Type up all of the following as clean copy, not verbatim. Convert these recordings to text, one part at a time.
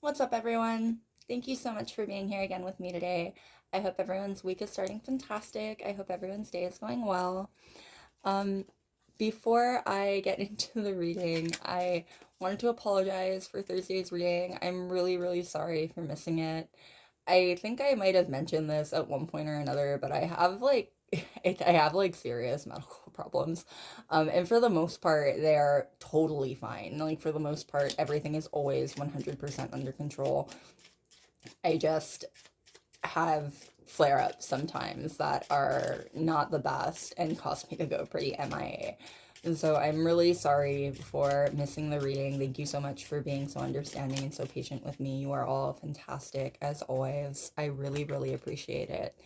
What's up, everyone? Thank you so much for being here again with me today. I hope everyone's week is starting fantastic. I hope everyone's day is going well. Um, Before I get into the reading, I wanted to apologize for Thursday's reading. I'm really, really sorry for missing it. I think I might have mentioned this at one point or another, but I have I have like serious medical problems. And for the most part, they are totally fine. Like for the most part, everything is always 100% under control. I just have flare ups sometimes that are not the best and cause me to go pretty MIA. And so I'm really sorry for missing the reading. Thank you so much for being so understanding and so patient with me. You are all fantastic as always. I really, really appreciate it.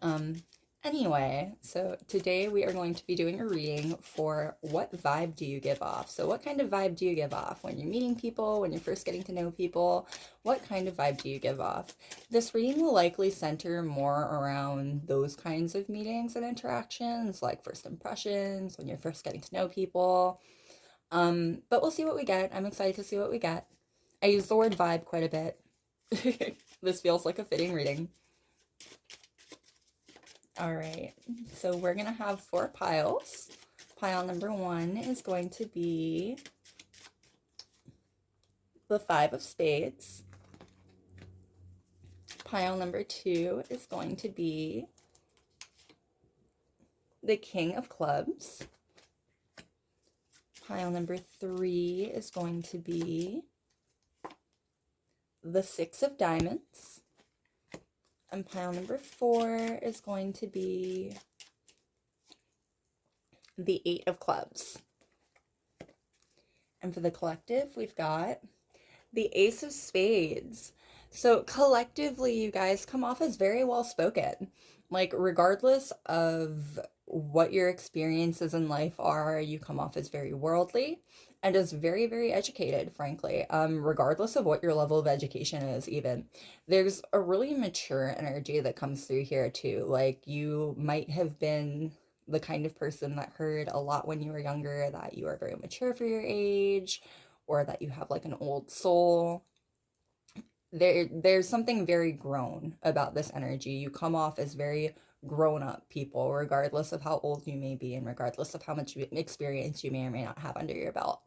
Um, anyway, so today we are going to be doing a reading for what vibe do you give off? So what kind of vibe do you give off when you're meeting people, when you're first getting to know people? What kind of vibe do you give off? This reading will likely center more around those kinds of meetings and interactions, like first impressions, when you're first getting to know people. But we'll see what we get. I'm excited to see what we get. I use the word vibe quite a bit. This feels like a fitting reading. All right, so we're gonna have 4 piles. Pile number 1 is going to be the 5 of spades. Pile number 2 is going to be the King of Clubs. Pile number 3 is going to be the 6 of Diamonds. And pile number 4 is going to be the 8 of Clubs. And for the collective, we've got the Ace of Spades. So collectively, you guys come off as very well spoken. Like, regardless of what your experiences in life are, you come off as very worldly and as very, very educated, frankly. Regardless of what your level of education is, even. There's a really mature energy that comes through here, too. Like, you might have been the kind of person that heard a lot when you were younger that you are very mature for your age, or that you have like an old soul. There's something very grown about this energy. You come off as very grown up people, regardless of how old you may be and regardless of how much experience you may or may not have under your belt.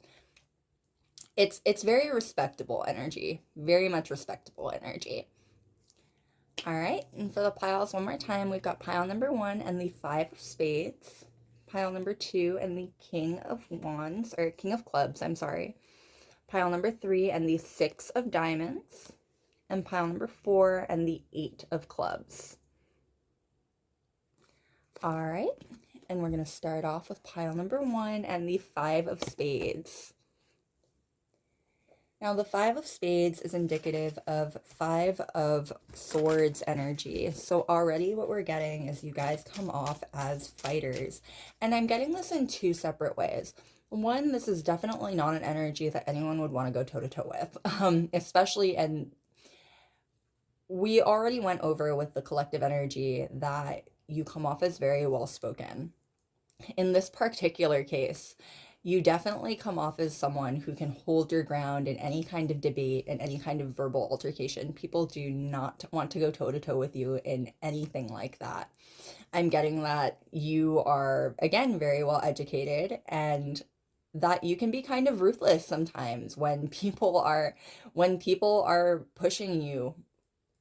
It's very respectable energy, very much respectable energy. All right, and for the piles one more time, we've got pile number 1 and the 5 of spades, pile number 2 and the King of Wands, or King of Clubs, I'm sorry, pile number 3 and the 6 of Diamonds, and pile number 4 and the 8 of Clubs. All right, and we're gonna start off with pile number 1 and the 5 of Spades. Now, the 5 of Spades is indicative of 5 of Swords energy. So already what we're getting is you guys come off as fighters. And I'm getting this in 2 separate ways. One, this is definitely not an energy that anyone would want to go toe-to-toe with, especially, and we already went over with the collective energy that you come off as very well-spoken. In this particular case, you definitely come off as someone who can hold your ground in any kind of debate and any kind of verbal altercation. People do not want to go toe to toe with you in anything like that. I'm getting that you are, again, very well educated and that you can be kind of ruthless sometimes when people are pushing you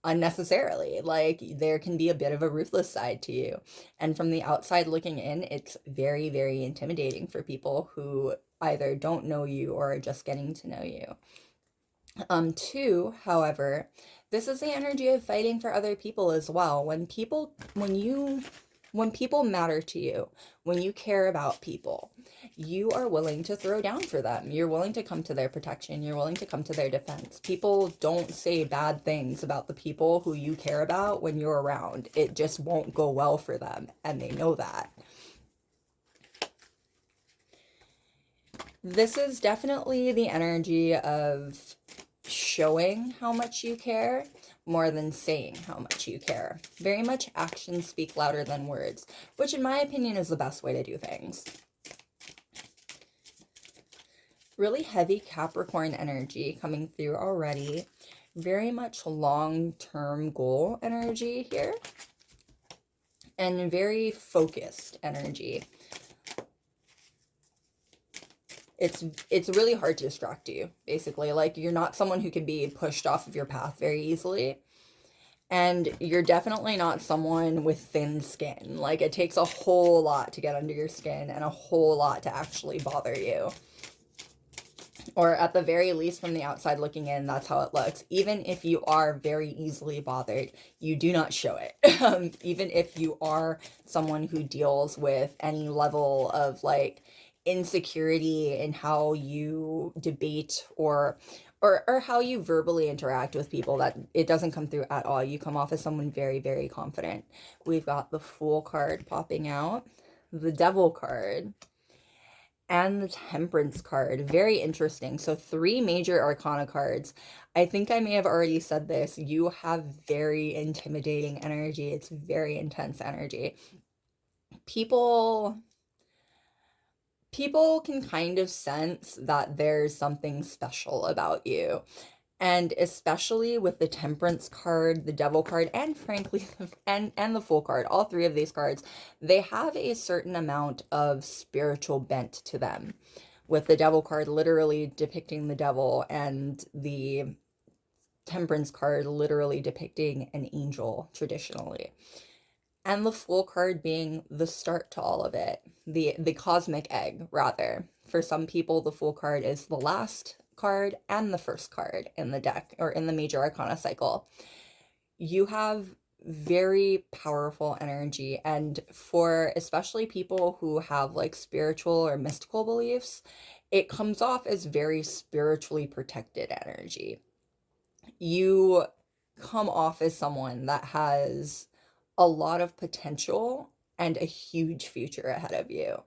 unnecessarily. Like, there can be a bit of a ruthless side to you. And from the outside looking in, it's very, very intimidating for people who either don't know you or are just getting to know you. Two, however, this is the energy of fighting for other people as well. When people matter to you, when you care about people, you are willing to throw down for them. You're willing to come to their protection. You're willing to come to their defense. People don't say bad things about the people who you care about when you're around. It just won't go well for them, and they know that. This is definitely the energy of showing how much you care more than saying how much you care. Very much actions speak louder than words, which in my opinion is the best way to do things. Really heavy Capricorn energy coming through already. Very much long-term goal energy here. And very focused energy. It's really hard to distract you, basically. Like, you're not someone who can be pushed off of your path very easily. And you're definitely not someone with thin skin. Like, it takes a whole lot to get under your skin and a whole lot to actually bother you. Or at the very least, from the outside looking in, that's how it looks. Even if you are very easily bothered, you do not show it. Even if you are someone who deals with any level of, like, insecurity in how you debate or how you verbally interact with people, that it doesn't come through at all. You come off as someone very, very confident. We've got the Fool card popping out, the Devil card, and the Temperance card. Very interesting. So 3 major arcana cards. I think I may have already said this. You have very intimidating energy. It's very intense energy. People can kind of sense that there's something special about you. And especially with the Temperance card, the Devil card, and frankly, and the Fool card, all 3 of these cards, they have a certain amount of spiritual bent to them. With the Devil card literally depicting the devil, and the Temperance card literally depicting an angel traditionally. And the Fool card being the start to all of it, the cosmic egg, rather. For some people, the Fool card is the last card and the first card in the deck, or in the major arcana cycle. You have very powerful energy, and for especially people who have, like, spiritual or mystical beliefs, it comes off as very spiritually protected energy. You come off as someone that has a lot of potential and a huge future ahead of you.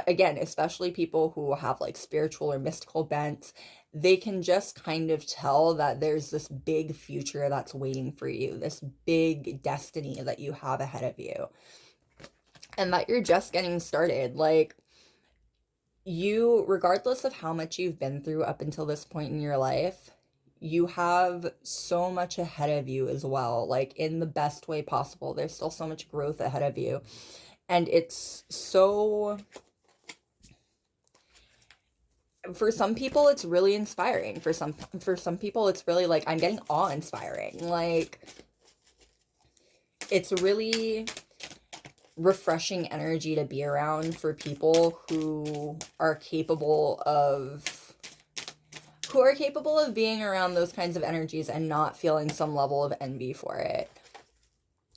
Again, especially people who have, like, spiritual or mystical bents, they can just kind of tell that there's this big future that's waiting for you, this big destiny that you have ahead of you, and that you're just getting started. Like, you, regardless of how much you've been through up until this point in your life, you have so much ahead of you as well, like, in the best way possible. There's still so much growth ahead of you. And it's so, for some people, it's really inspiring. For some people, it's really, like, I'm getting awe-inspiring. Like, it's really refreshing energy to be around for people who are capable of being around those kinds of energies and not feeling some level of envy for it.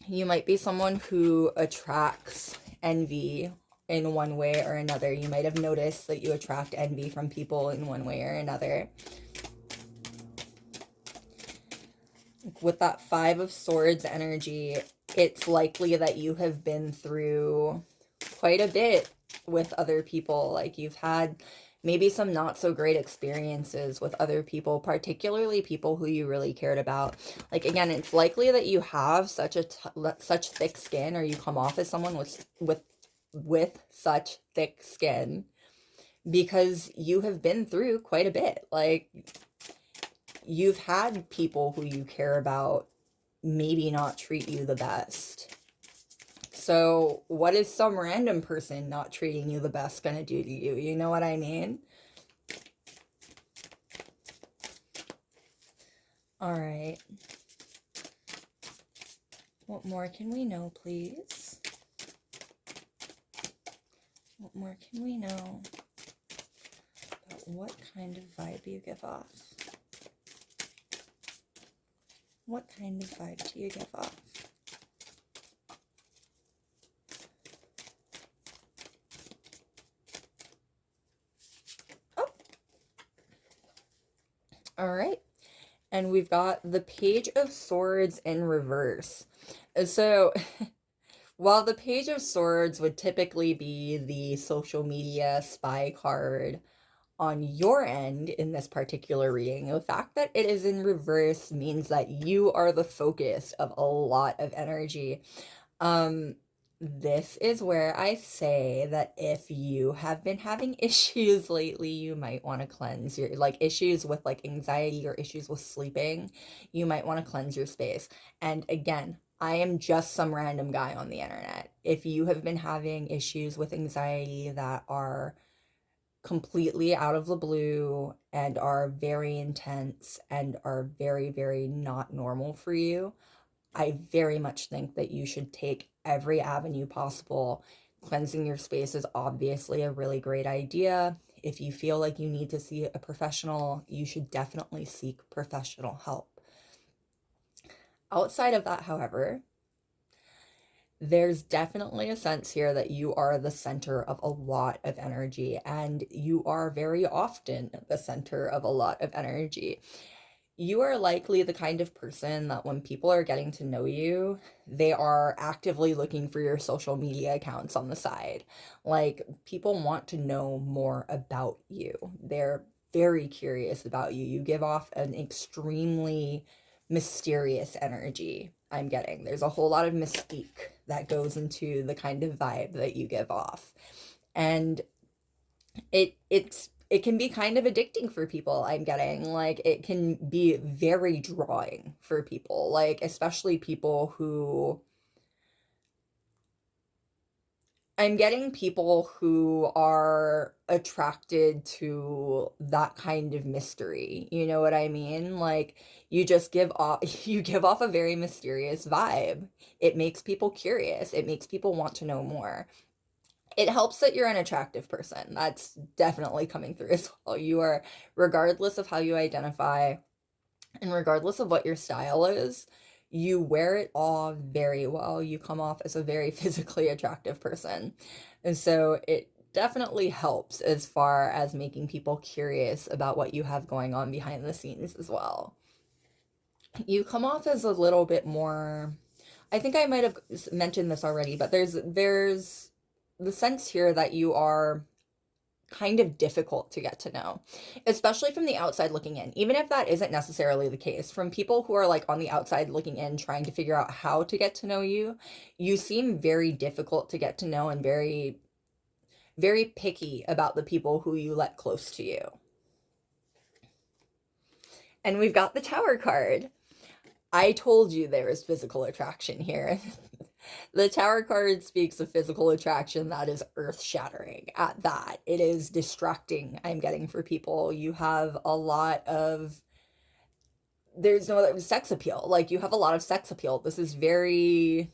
You might be someone who attracts envy in one way or another. You might have noticed that you attract envy from people in one way or another. With that 5 of Swords energy, it's likely that you have been through quite a bit with other people. Like, you've had maybe some not so great experiences with other people, particularly people who you really cared about. Like, again, it's likely that you have such thick skin, or you come off as someone with such thick skin, because you have been through quite a bit. Like, you've had people who you care about maybe not treat you the best. So what is some random person not treating you the best gonna do to you? You know what I mean? All right. What more can we know, please? What more can we know about what kind of vibe you give off? What kind of vibe do you give off? Oh. All right. And we've got the Page of Swords in reverse. So, while the Page of Swords would typically be the social media spy card on your end in this particular reading, the fact that it is in reverse means that you are the focus of a lot of energy. This is where I say that if you have been having issues lately, you might want to cleanse your, like, issues with like anxiety or issues with sleeping, you might want to cleanse your space. And again, I am just some random guy on the internet. If you have been having issues with anxiety that are completely out of the blue and are very intense and are very, very not normal for you, I very much think that you should take every avenue possible. Cleansing your space is obviously a really great idea. If you feel like you need to see a professional, you should definitely seek professional help. Outside of that, however, there's definitely a sense here that you are the center of a lot of energy, and you are very often the center of a lot of energy. You are likely the kind of person that when people are getting to know you, they are actively looking for your social media accounts on the side. Like, people want to know more about you. They're very curious about you. You give off an extremely mysterious energy, I'm getting. There's a whole lot of mystique that goes into the kind of vibe that you give off. And it can be kind of addicting for people, I'm getting. Like, it can be very drawing for people, like especially people who, I'm getting people who are attracted to that kind of mystery. You know what I mean? Like, you just give off you give off a very mysterious vibe. It makes people curious. It makes people want to know more. It helps that you're an attractive person. That's definitely coming through as well. You are, regardless of how you identify and regardless of what your style is, you wear it all very well. You come off as a very physically attractive person. And so it definitely helps as far as making people curious about what you have going on behind the scenes as well. You come off as a little bit more, I think I might have mentioned this already, but there's the sense here that you are kind of difficult to get to know, especially from the outside looking in. Even if that isn't necessarily the case, from people who are like on the outside looking in, trying to figure out how to get to know you, you seem very difficult to get to know and very, very picky about the people who you let close to you. And we've got the Tower card. I told you there is physical attraction here. The Tower card speaks of physical attraction that is earth-shattering at that. It is distracting, I'm getting, for people. You have a lot of, there's no other, sex appeal. Like, you have a lot of sex appeal. This is very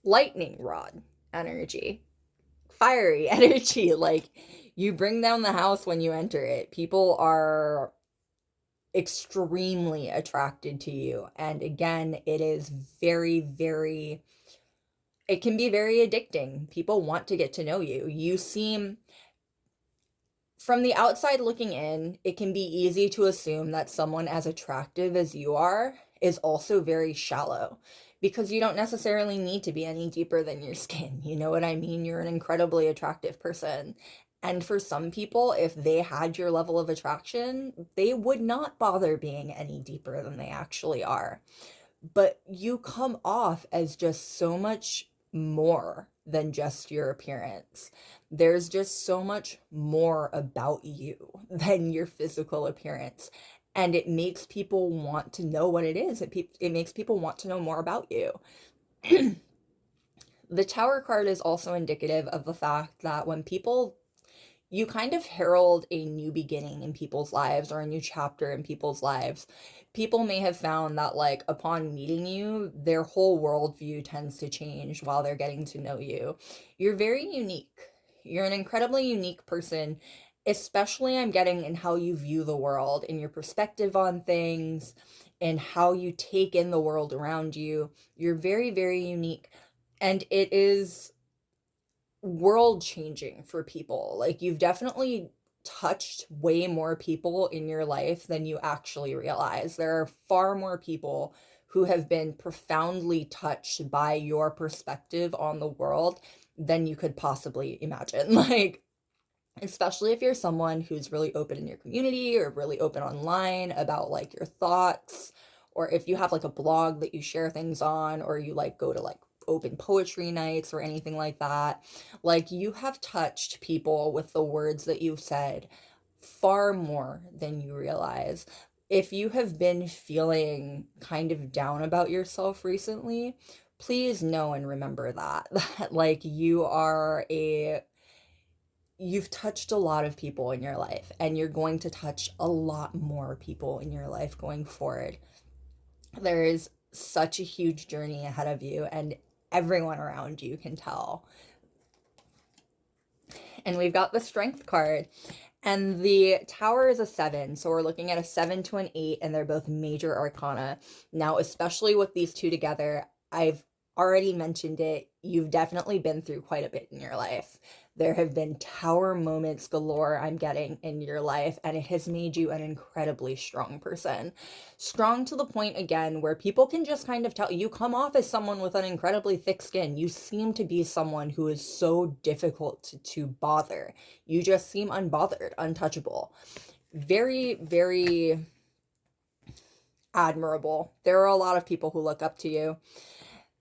lightning rod energy, fiery energy. Like, you bring down the house when you enter it. People are extremely attracted to you. And again, it is very, very, it can be very addicting. People want to get to know you. You seem, from the outside looking in, it can be easy to assume that someone as attractive as you are is also very shallow, because you don't necessarily need to be any deeper than your skin. You know what I mean? You're an incredibly attractive person. And for some people, if they had your level of attraction, they would not bother being any deeper than they actually are. But you come off as just so much more than just your appearance. There's just so much more about you than your physical appearance. And it makes people want to know what it is. It makes people want to know more about you. The Tower card is also indicative of the fact that when people, you kind of herald a new beginning in people's lives or a new chapter in people's lives. People may have found that, like, upon meeting you, their whole worldview tends to change while they're getting to know you. You're very unique. You're an incredibly unique person, especially, I'm getting, in how you view the world, in your perspective on things, and how you take in the world around you. You're very, very unique. And it is world changing for people. Like, you've definitely touched way more people in your life than you actually realize. There are far more people who have been profoundly touched by your perspective on the world than you could possibly imagine. Like, especially if you're someone who's really open in your community or really open online about like your thoughts, or if you have like a blog that you share things on, or you like go to like open poetry nights or anything like that. Like, you have touched people with the words that you've said far more than you realize. If you have been feeling kind of down about yourself recently, please know and remember that that like you've touched a lot of people in your life, and you're going to touch a lot more people in your life going forward. There is such a huge journey ahead of you, and everyone around you can tell. And we've got the Strength card. And the Tower is a 7, so we're looking at a 7 to an 8, and they're both major arcana. Now, especially with these two together, I've already mentioned it, you've definitely been through quite a bit in your life. There have been tower moments galore I'm getting in your life, and it has made you an incredibly strong person. Strong to the point, again, where people can just kind of tell you come off as someone with an incredibly thick skin. You seem to be someone who is so difficult to bother. You just seem unbothered, untouchable. Very, very admirable. There are a lot of people who look up to you.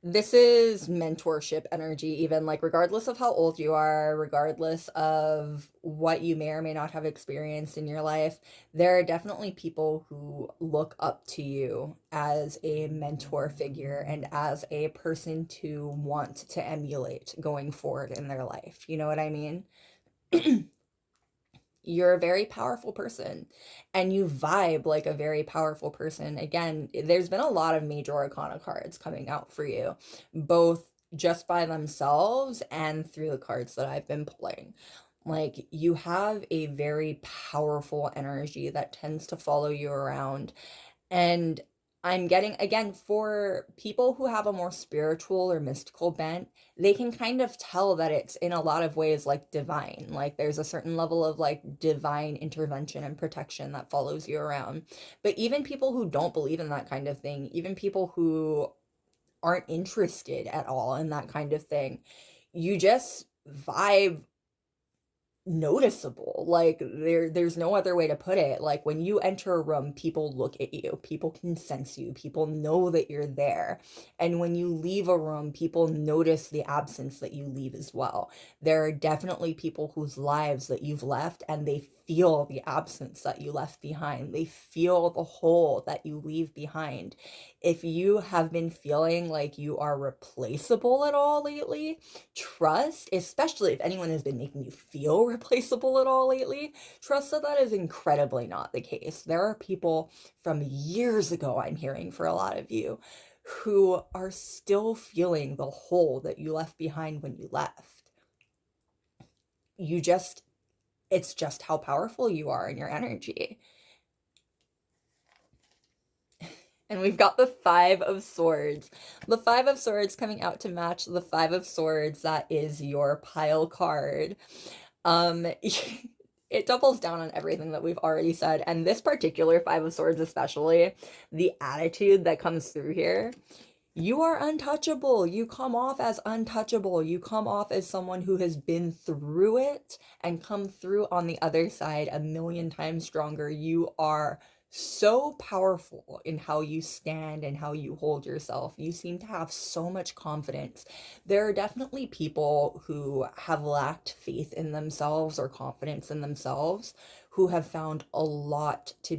This is mentorship energy, even like regardless of how old you are, regardless of what you may or may not have experienced in your life, there are definitely people who look up to you as a mentor figure and as a person to want to emulate going forward in their life. You know what I mean? You're a very powerful person, and you vibe like a very powerful person. Again, there's been a lot of major arcana cards coming out for you, both just by themselves and through the cards that I've been pulling. Like, you have a very powerful energy that tends to follow you around. And I'm getting, again, for people who have a more spiritual or mystical bent, they can kind of tell that it's in a lot of ways like divine. Like, there's a certain level of like divine intervention and protection that follows you around. But even people who don't believe in that kind of thing, even people who aren't interested at all in that kind of thing, you just vibe noticeable. Like, there's no other way to put it. Like, when you enter a room, people look at you, people can sense you, people know that you're there. And when you leave a room, people notice the absence that you leave as well. There are definitely people whose lives that you've left, and they feel the absence that you left behind. They feel the hole that you leave behind. If you have been feeling like you are replaceable at all lately, trust, especially if anyone has been making you feel replaceable at all lately, trust that that is incredibly not the case. There are people from years ago, I'm hearing for a lot of you, who are still feeling the hole that you left behind when you left. It's just how powerful you are in your energy. And we've got the Five of Swords. The Five of Swords coming out to match the Five of Swords that is your pile card. It doubles down on everything that we've already said, and this particular Five of Swords especially, the attitude that comes through here. You are untouchable. You come off as untouchable. You come off as someone who has been through it and come through on the other side a million times stronger. You are so powerful in how you stand and how you hold yourself. You seem to have so much confidence. There are definitely people who have lacked faith in themselves or confidence in themselves who have found a lot to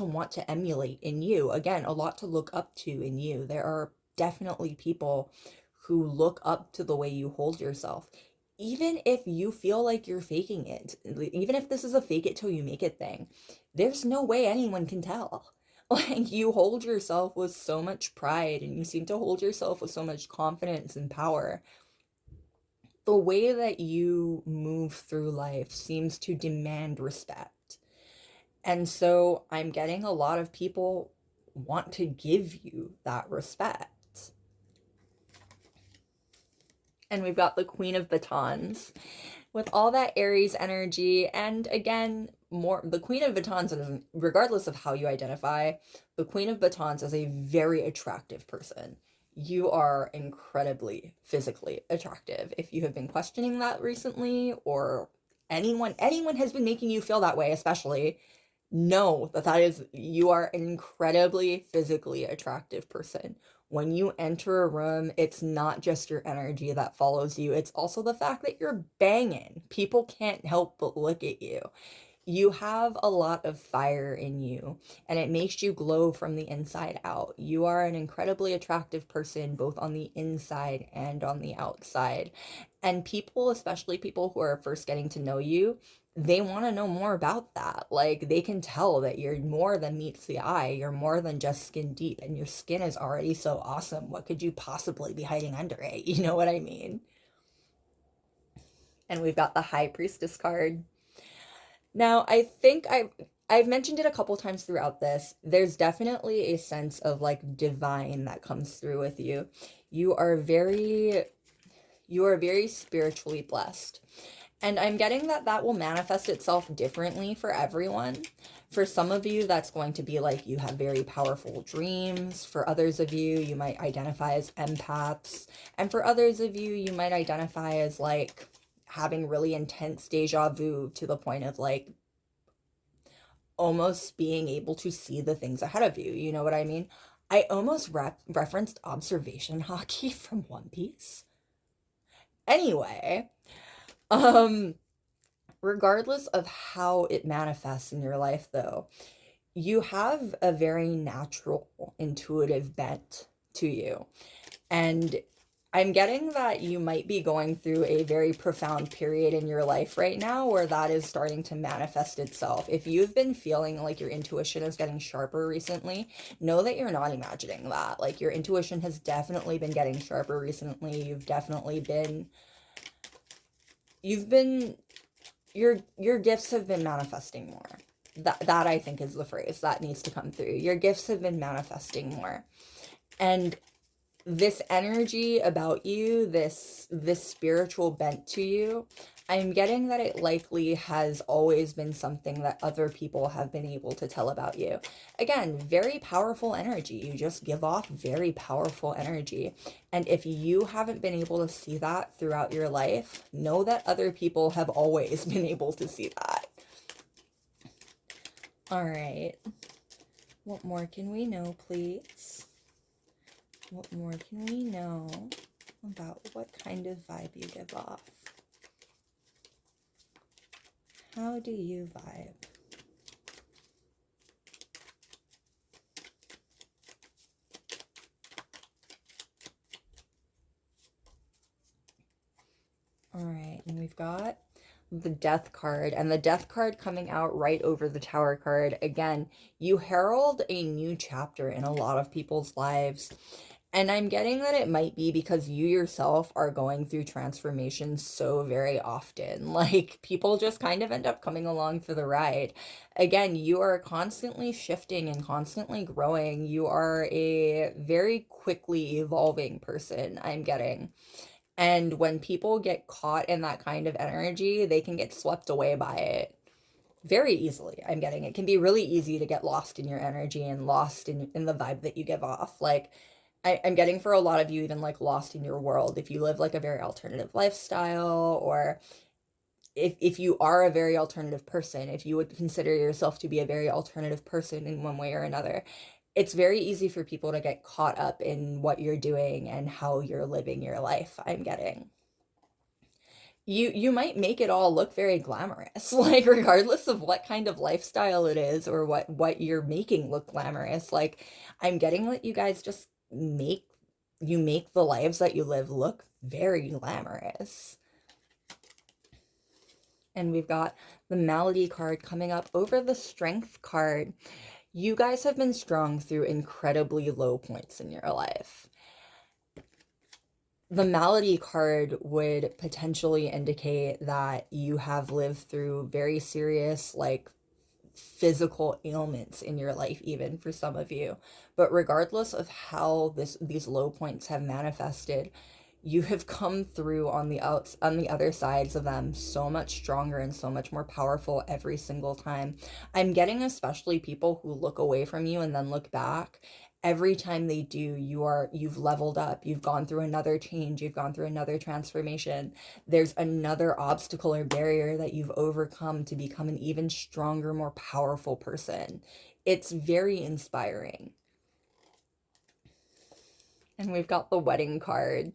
want to emulate in you. Again, a lot to look up to in you. There are definitely people who look up to the way you hold yourself. Even if you feel like you're faking it, even if this is a fake it till you make it thing, there's no way anyone can tell. Like, you hold yourself with so much pride, and you seem to hold yourself with so much confidence and power. The way that you move through life seems to demand respect. And so I'm getting a lot of people want to give you that respect. And we've got the Queen of Batons. With all that Aries energy, and again, more the Queen of Batons is, regardless of how you identify, the Queen of Batons is a very attractive person. You are incredibly physically attractive. If you have been questioning that recently, or anyone has been making you feel that way, especially, know that you are an incredibly physically attractive person. When you enter a room, it's not just your energy that follows you, it's also the fact that you're banging. People can't help but look at you. You have a lot of fire in you, and it makes you glow from the inside out. You are an incredibly attractive person, both on the inside and on the outside. And people, especially people who are first getting to know you, they want to know more about that. Like, they can tell that you're more than meets the eye. You're more than just skin deep, and your skin is already so awesome. What could you possibly be hiding under it? You know what I mean? And we've got the High Priestess card. Now, I think I've mentioned it a couple times throughout this. There's definitely a sense of like divine that comes through with you. You are very you are very spiritually blessed. And I'm getting that that will manifest itself differently for everyone. For some of you, that's going to be like you have very powerful dreams. For others of you, you might identify as empaths. And for others of you, you might identify as like having really intense deja vu to the point of like almost being able to see the things ahead of you. You know what I mean? I almost referenced observation hockey from One Piece. Anyway, um, regardless of how it manifests in your life, though, you have a very natural, intuitive bent to you. And I'm getting that you might be going through a very profound period in your life right now where that is starting to manifest itself. If you've been feeling like your intuition is getting sharper recently, know that you're not imagining that. Like, your intuition has definitely been getting sharper recently. Your gifts have been manifesting more. That I think is the phrase that needs to come through. Your gifts have been manifesting more. And this energy about you, this spiritual bent to you, I'm getting that it likely has always been something that other people have been able to tell about you. Again, very powerful energy. You just give off very powerful energy. And if you haven't been able to see that throughout your life, know that other people have always been able to see that. All right. What more can we know, please? What more can we know about what kind of vibe you give off? How do you vibe? All right, and we've got the Death card, and the Death card coming out right over the Tower card. Again, you herald a new chapter in a lot of people's lives. And I'm getting that it might be because you yourself are going through transformation so very often. Like, people just kind of end up coming along for the ride. Again, you are constantly shifting and constantly growing. You are a very quickly evolving person, I'm getting. And when people get caught in that kind of energy, they can get swept away by it very easily. I'm getting it can be really easy to get lost in your energy and lost in the vibe that you give off. Like, I'm getting for a lot of you, even like lost in your world. If you live like a very alternative lifestyle, or if you are a very alternative person, if you would consider yourself to be a very alternative person in one way or another, it's very easy for people to get caught up in what you're doing and how you're living your life, I'm getting. You might make it all look very glamorous, like regardless of what kind of lifestyle it is or what you're making look glamorous. Like, I'm getting that you guys just make the lives that you live look very glamorous. And we've got the Malady card coming up over the Strength card. You guys have been strong through incredibly low points in your life. The Malady card would potentially indicate that you have lived through very serious, like, physical ailments in your life, even for some of you. But regardless of how these low points have manifested, you have come through on the other sides of them so much stronger and so much more powerful every single time. I'm getting especially people who look away from you and then look back, every time they do, you've leveled up, you've gone through another change, you've gone through another transformation. There's another obstacle or barrier that you've overcome to become an even stronger, more powerful person. It's very inspiring. And we've got the wedding card.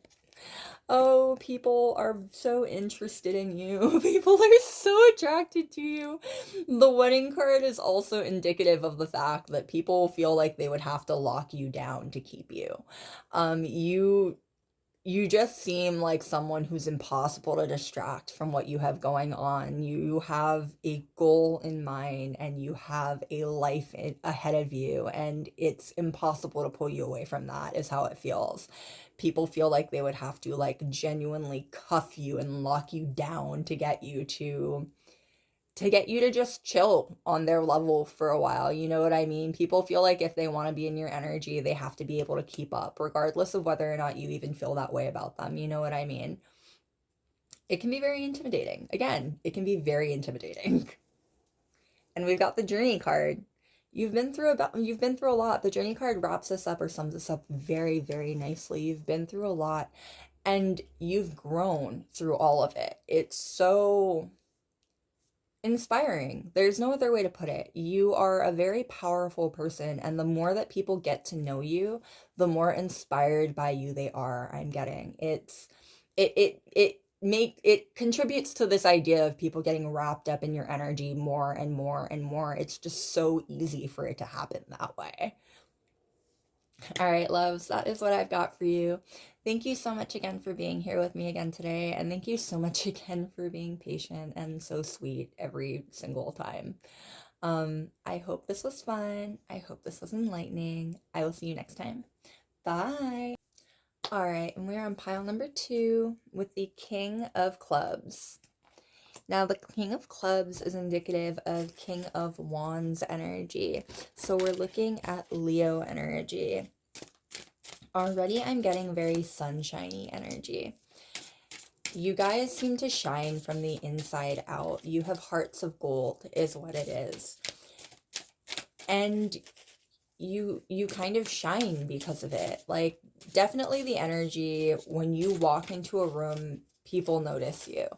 Oh, people are so interested in you. People are so attracted to you. The wedding card is also indicative of the fact that people feel like they would have to lock you down to keep you. You just seem like someone who's impossible to distract from what you have going on. You have a goal in mind and you have a life ahead of you, and it's impossible to pull you away from that, is how it feels. People feel like they would have to like genuinely cuff you and lock you down to get you to just chill on their level for a while. You know what I mean? People feel like if they want to be in your energy, they have to be able to keep up, regardless of whether or not you even feel that way about them. You know what I mean? It can be very intimidating. Again, it can be very intimidating. And we've got the journey card. You've been through a lot. The journey card wraps us up or sums us up very, very nicely. You've been through a lot and you've grown through all of it. It's so inspiring. There's no other way to put it. You are a very powerful person, and the more that people get to know you, the more inspired by you they are. I'm getting. It contributes to this idea of people getting wrapped up in your energy more and more and more. It's just so easy for it to happen that way. All right, loves, that is what I've got for you. Thank you so much again for being here with me again today. And thank you so much again for being patient and so sweet every single time. I hope this was fun. I hope this was enlightening. I will see you next time. Bye. All right, and we're on pile number 2 with the King of Clubs. Now, the King of Clubs is indicative of King of Wands energy. So we're looking at Leo energy. Already, I'm getting very sunshiny energy. You guys seem to shine from the inside out. You have hearts of gold is what it is. And you kind of shine because of it. Like, definitely the energy when you walk into a room, people notice you.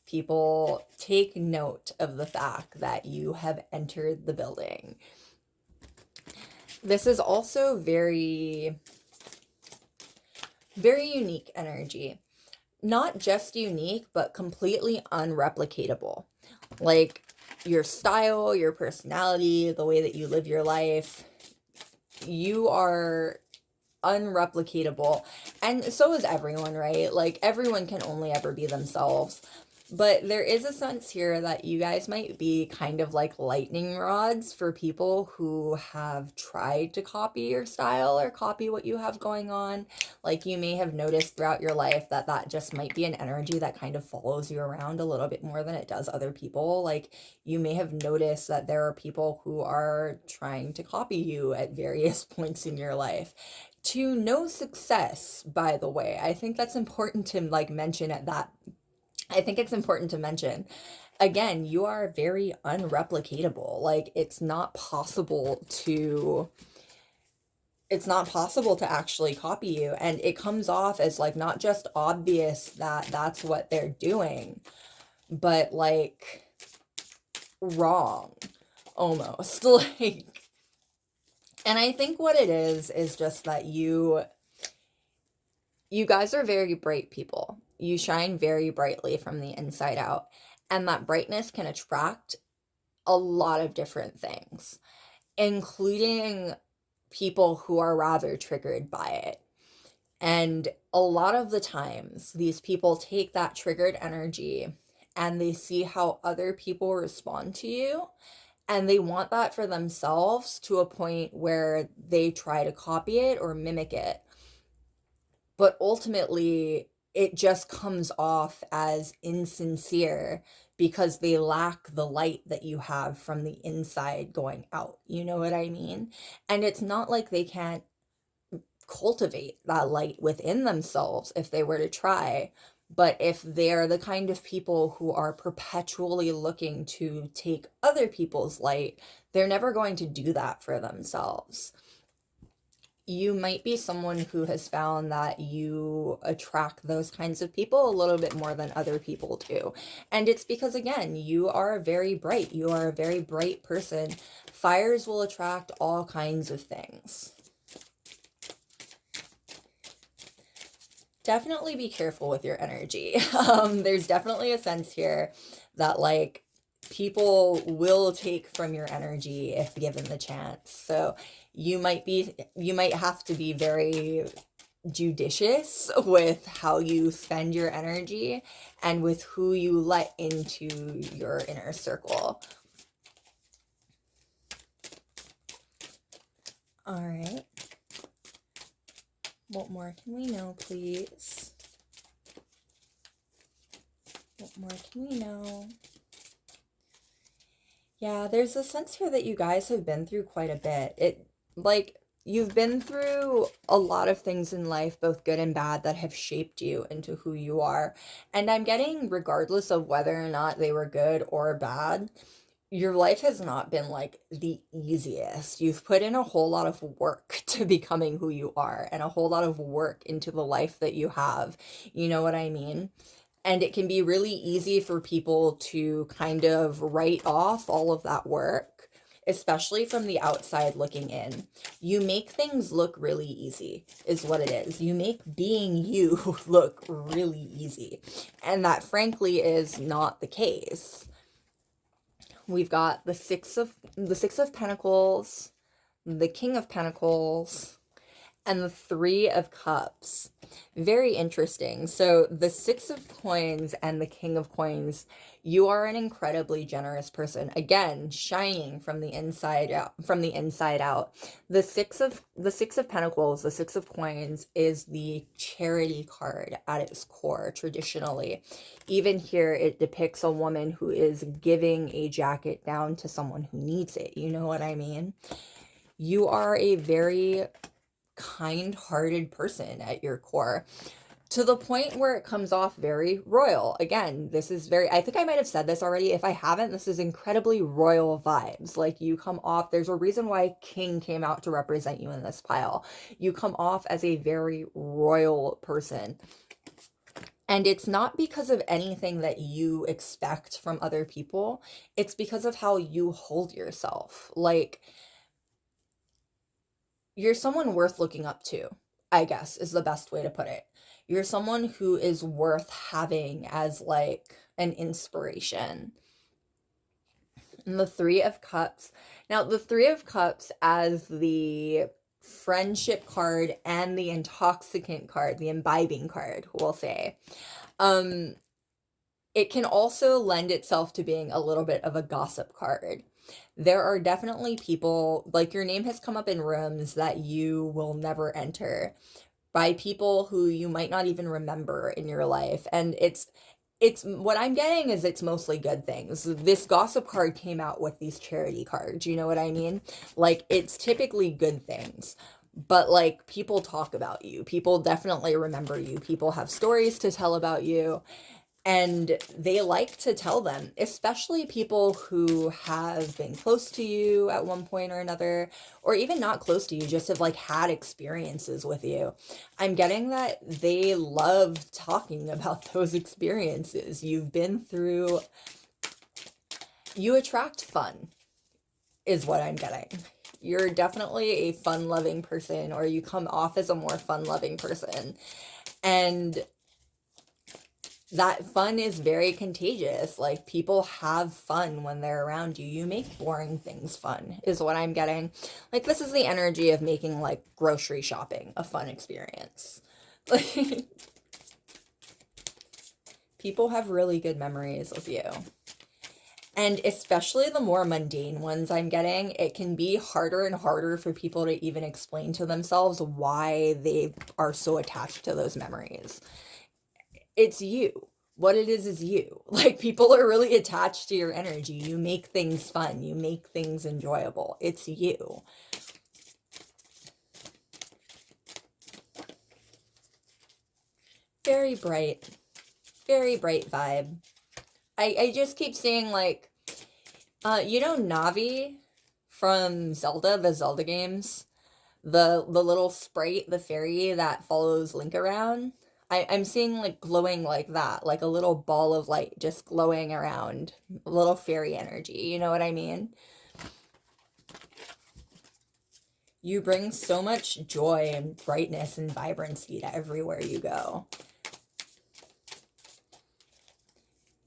People take note of the fact that you have entered the building. This is also very, very unique energy. Not just unique, but completely unreplicatable. Like, your style, your personality, the way that you live your life, you are unreplicatable. And so is everyone, right? Like, everyone can only ever be themselves. But there is a sense here that you guys might be kind of like lightning rods for people who have tried to copy your style or copy what you have going on. Like, you may have noticed throughout your life that that just might be an energy that kind of follows you around a little bit more than it does other people. Like, you may have noticed that there are people who are trying to copy you at various points in your life. To no success, by the way. I think that's important to like mention at that. I think it's important to mention, again, you are very unreplicatable. Like, it's not possible to actually copy you. And it comes off as like not just obvious that that's what they're doing, but like wrong almost. Like, and I think what it is just that you guys are very bright people. You shine very brightly from the inside out. And that brightness can attract a lot of different things, including people who are rather triggered by it. And a lot of the times, these people take that triggered energy and they see how other people respond to you. And they want that for themselves to a point where they try to copy it or mimic it. But ultimately, it just comes off as insincere because they lack the light that you have from the inside going out. You know what I mean? And it's not like they can't cultivate that light within themselves if they were to try. But if they're the kind of people who are perpetually looking to take other people's light, they're never going to do that for themselves. you might be someone who has found that you attract those kinds of people a little bit more than other people do. And it's because, again, you are very bright. You are a very bright person. Fires will attract all kinds of things. Definitely be careful with your energy. There's definitely a sense here that, like, people will take from your energy if given the chance. So you might have to be very judicious with how you spend your energy and with who you let into your inner circle. All right. What more can we know, please? What more can we know? Yeah, there's a sense here that you guys have been through quite a bit. You've been through a lot of things in life, both good and bad, that have shaped you into who you are. And I'm getting, regardless of whether or not they were good or bad, your life has not been like the easiest. You've put in a whole lot of work to becoming who you are and a whole lot of work into the life that you have. You know what I mean? And it can be really easy for people to kind of write off all of that work, especially from the outside looking in. You make things look really easy, is what it is. You make being you look really easy. And that, frankly, is not the case. We've got the Six of Pentacles, the King of Pentacles, and the Three of Cups. Very interesting. So the Six of Coins and the King of Coins, you are an incredibly generous person. Again, shining from the inside out, The Six of Pentacles, the Six of Coins, is the charity card at its core, traditionally. Even here, it depicts a woman who is giving a jacket down to someone who needs it. You know what I mean? You are a very kind-hearted person at your core, to the point where it comes off very royal. Again, this is very, I think I might have said this already. If I haven't, this is incredibly royal vibes. Like, you come off, there's a reason why King came out to represent you in this pile. You come off as a very royal person. And it's not because of anything that you expect from other people. It's because of how you hold yourself. Like, you're someone worth looking up to, I guess, is the best way to put it. You're someone who is worth having as, like, an inspiration. And the Three of Cups. Now, the Three of Cups, as the friendship card and the intoxicant card, the imbibing card, we'll say, it can also lend itself to being a little bit of a gossip card. There are definitely people, like, your name has come up in rooms that you will never enter by people who you might not even remember in your life. And it's what I'm getting is it's mostly good things. This gossip card came out with these charity cards. You know what I mean? Like, it's typically good things. But, like, people talk about you. People definitely remember you. People have stories to tell about you. And they like to tell them, especially people who have been close to you at one point or another, or even not close to you, just have, like, had experiences with you. I'm getting that they love talking about those experiences you've been through. You attract fun, is what I'm getting. You're definitely a fun-loving person, or you come off as a more fun-loving person. And that fun is very contagious. Like, people have fun when they're around you. You make boring things fun, is what I'm getting. Like, this is the energy of making, like, grocery shopping a fun experience. Like, people have really good memories of you. And especially the more mundane ones I'm getting, it can be harder and harder for people to even explain to themselves why they are so attached to those memories. It's you. What it is you. Like, people are really attached to your energy. You make things fun. You make things enjoyable. It's you. Very bright. Very bright vibe. I just keep seeing, like, you know Navi from Zelda, the Zelda games? The little sprite, the fairy that follows Link around. I'm seeing like glowing like that, like a little ball of light just glowing around, a little fairy energy, you know what I mean? You bring so much joy and brightness and vibrancy to everywhere you go.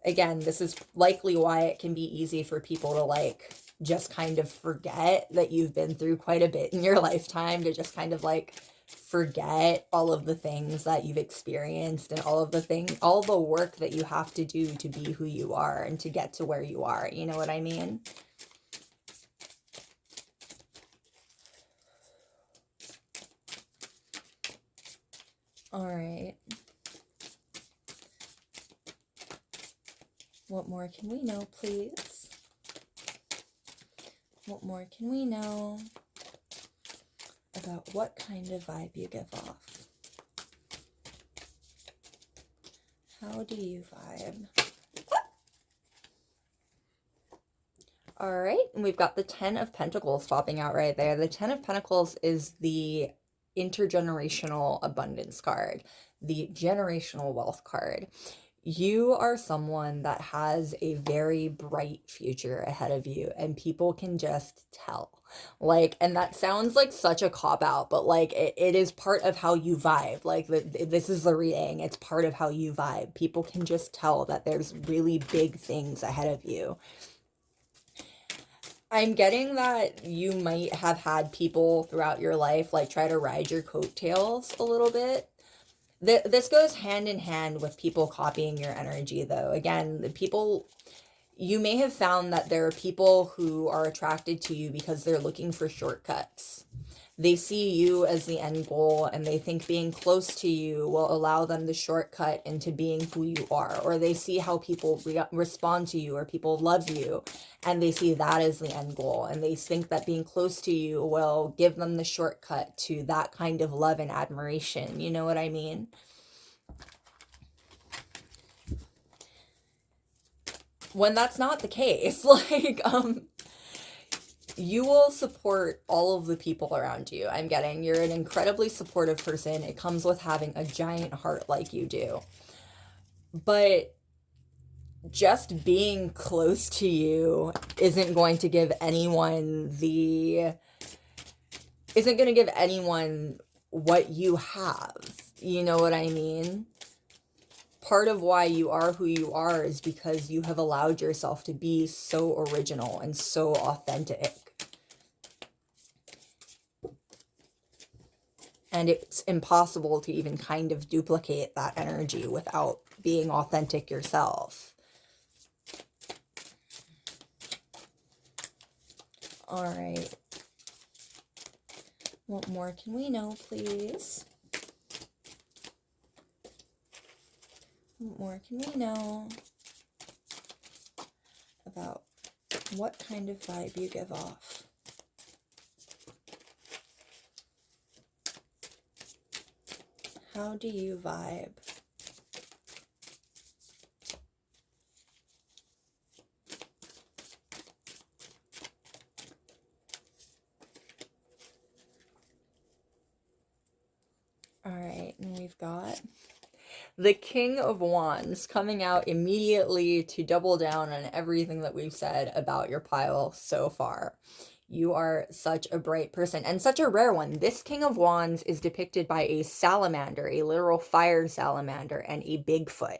Again, this is likely why it can be easy for people to like just kind of forget that you've been through quite a bit in your lifetime, to just kind of like forget all of the things that you've experienced and all the work that you have to do to be who you are and to get to where you are. You know what I mean? All right. What more can we know, please? What more can we know about what kind of vibe you give off? How do you vibe? All right, and we've got the 10 of Pentacles popping out right there. The 10 of Pentacles is the intergenerational abundance card, the generational wealth card. You are someone that has a very bright future ahead of you, and people can just tell. Like, and that sounds like such a cop out, but like it is part of how you vibe. Like, this is the reading, it's part of how you vibe. People can just tell that there's really big things ahead of you. I'm getting that you might have had people throughout your life like try to ride your coattails a little bit. This goes hand in hand with people copying your energy, though. Again, the people, you may have found that there are people who are attracted to you because they're looking for shortcuts. They see you as the end goal, and they think being close to you will allow them the shortcut into being who you are. Or they see how people respond to you, or people love you, and they see that as the end goal. And they think that being close to you will give them the shortcut to that kind of love and admiration. You know what I mean? When that's not the case, like, you will support all of the people around you. I'm getting you're an incredibly supportive person. It comes with having a giant heart like you do. But just being close to you isn't going to give anyone what you have. You know what I mean? Part of why you are who you are is because you have allowed yourself to be so original and so authentic. And it's impossible to even kind of duplicate that energy without being authentic yourself. All right. What more can we know, please? What more can we know about what kind of vibe you give off? How do you vibe? All right, and we've got the King of Wands coming out immediately to double down on everything that we've said about your pile so far. You are such a bright person, and such a rare one. This King of Wands is depicted by a salamander, a literal fire salamander, and a Bigfoot.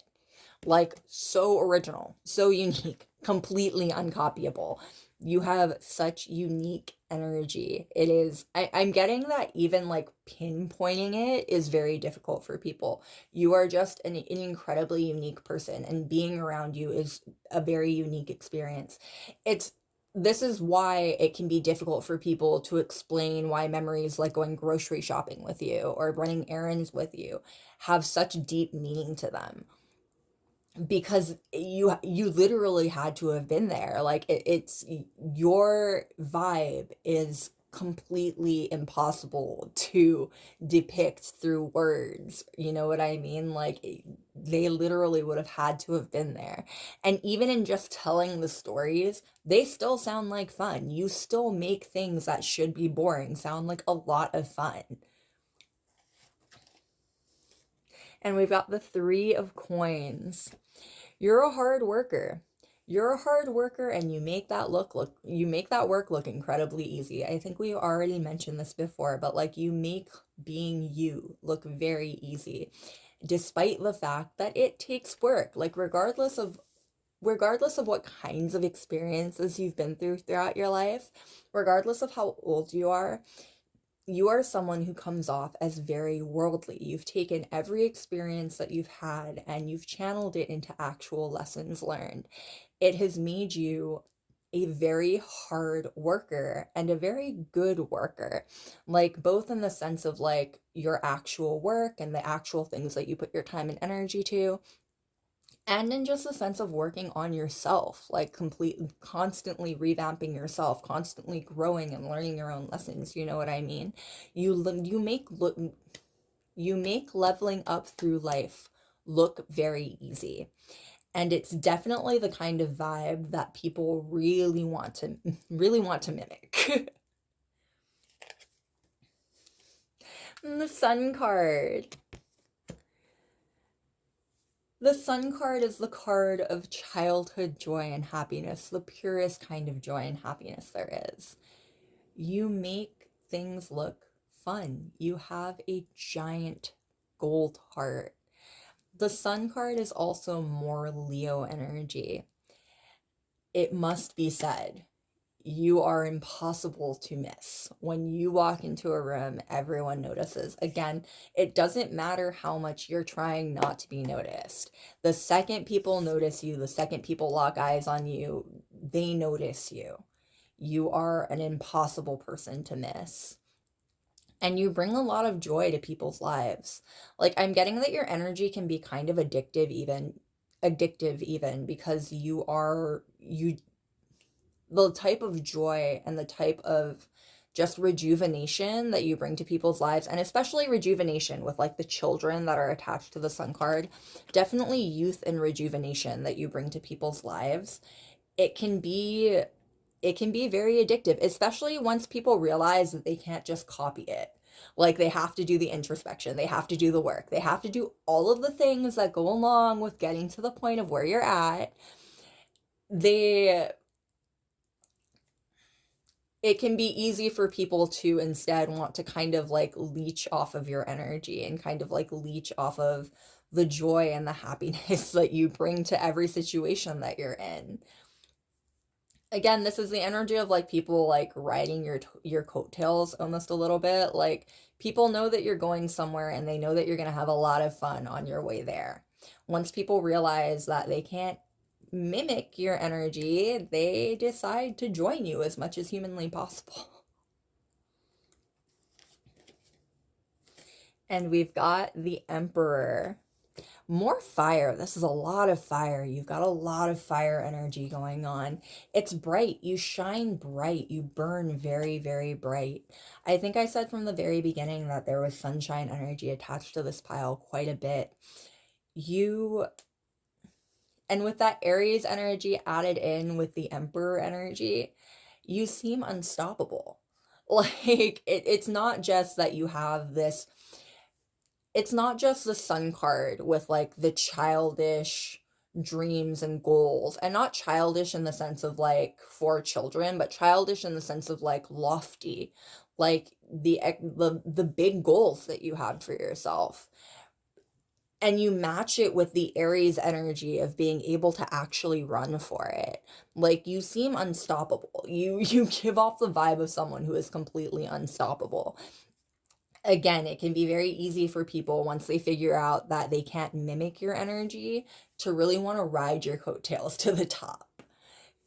Like, so original, so unique, completely uncopyable. You have such unique energy. It is, I'm getting that even like pinpointing it is very difficult for people. You are just an incredibly unique person, and being around you is a very unique experience. This is why it can be difficult for people to explain why memories like going grocery shopping with you or running errands with you have such deep meaning to them, because you literally had to have been there. Like, it's your vibe is completely impossible to depict through words. You know what I mean? Like, they literally would have had to have been there. And even in just telling the stories, they still sound like fun. You still make things that should be boring sound like a lot of fun. And we've got the Three of Coins. You're a hard worker. You're a hard worker, and you make that you make that work look incredibly easy. I think we already mentioned this before, but like, you make being you look very easy, despite the fact that it takes work. Like, regardless of what kinds of experiences you've been through throughout your life, regardless of how old you are someone who comes off as very worldly. You've taken every experience that you've had and you've channeled it into actual lessons learned. It has made you a very hard worker and a very good worker. Like, both in the sense of like your actual work and the actual things that you put your time and energy to, and in just a sense of working on yourself, like constantly revamping yourself, constantly growing and learning your own lessons. You know what I mean? You make leveling up through life look very easy. And it's definitely the kind of vibe that people really want to mimic. The Sun card. The Sun card is the card of childhood joy and happiness, the purest kind of joy and happiness there is. You make things look fun. You have a giant gold heart. The Sun card is also more Leo energy. It must be said, you are impossible to miss. When you walk into a room, everyone notices. Again, it doesn't matter how much you're trying not to be noticed. The second people notice you, the second people lock eyes on you, they notice you. You are an impossible person to miss. And you bring a lot of joy to people's lives. Like, I'm getting that your energy can be kind of addictive even, because you the type of joy and the type of just rejuvenation that you bring to people's lives, and especially rejuvenation with like the children that are attached to the Sun card, definitely youth and rejuvenation that you bring to people's lives. It can be very addictive, especially once people realize that they can't just copy it. Like, they have to do the introspection, they have to do the work, they have to do all of the things that go along with getting to the point of where you're at. It can be easy for people to instead want to kind of like leech off of your energy and kind of like leech off of the joy and the happiness that you bring to every situation that you're in. Again, this is the energy of like people like riding your coattails almost a little bit. Like, people know that you're going somewhere and they know that you're going to have a lot of fun on your way there. Once people realize that they can't mimic your energy, they decide to join you as much as humanly possible. And we've got the Emperor. More fire. This is a lot of fire. You've got a lot of fire energy going on. It's bright. You shine bright. You burn very, very bright. I think I said from the very beginning that there was sunshine energy attached to this pile quite a bit. And with that Aries energy added in with the Emperor energy, you seem unstoppable. Like, it's not just that you have this, it's not just the Sun card with like the childish dreams and goals, and not childish in the sense of like for children, but childish in the sense of like lofty, like the big goals that you had for yourself. And you match it with the Aries energy of being able to actually run for it. Like, you seem unstoppable. You give off the vibe of someone who is completely unstoppable. Again, it can be very easy for people, once they figure out that they can't mimic your energy, to really want to ride your coattails to the top.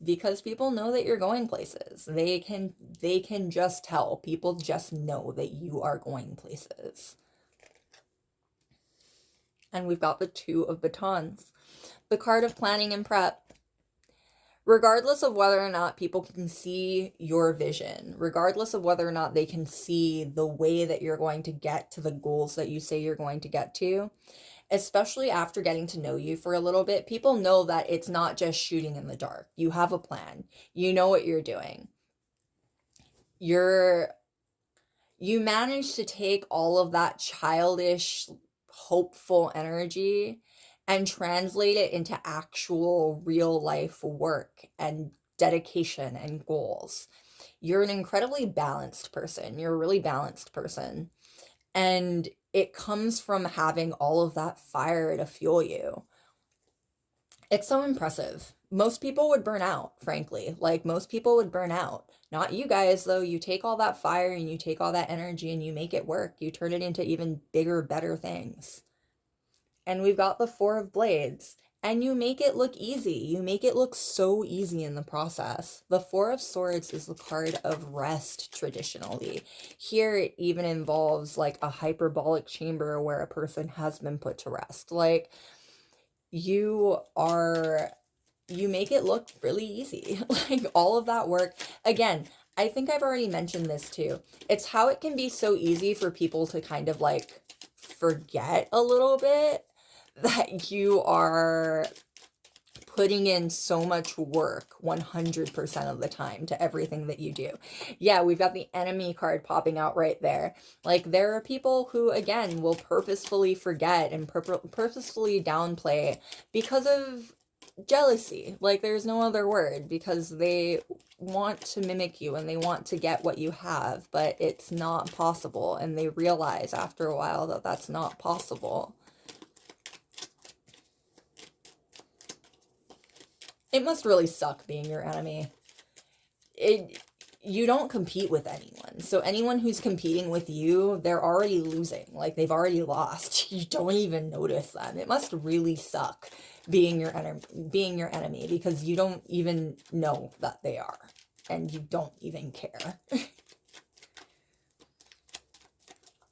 Because people know that you're going places. They can just tell. People just know that you are going places. And we've got the Two of Batons, the card of planning and prep. regardless of whether or not people can see your vision, regardless of whether or not they can see the way that you're going to get to the goals that you say you're going to get to, especially after getting to know you for a little bit, people know that it's not just shooting in the dark. You have a plan. You know what you're doing. You manage to take all of that childish, hopeful energy and translate it into actual real life work and dedication and goals. You're an incredibly balanced person. You're a really balanced person. And it comes from having all of that fire to fuel you. It's so impressive. Most people would burn out, frankly. Like, most people would burn out. Not you guys, though. You take all that fire and you take all that energy and you make it work. You turn it into even bigger, better things. And we've got the Four of Blades. And you make it look easy. You make it look so easy in the process. The Four of Swords is the card of rest traditionally. Here it even involves like a hyperbolic chamber where a person has been put to rest. Like, you make it look really easy. Like, all of that work. Again, I think I've already mentioned this too. It's how it can be so easy for people to kind of like forget a little bit that you are putting in so much work 100% of the time to everything that you do. Yeah, we've got the enemy card popping out right there. Like, there are people who, again, will purposefully forget and purposefully downplay because of jealousy. Like, there's no other word, because they want to mimic you and they want to get what you have, but it's not possible, and they realize after a while that that's not possible. It must really suck being your enemy. You don't compete with anyone. So anyone who's competing with you, they're already losing. Like, they've already lost. You don't even notice them. It must really suck being your enemy, because you don't even know that they are, and you don't even care.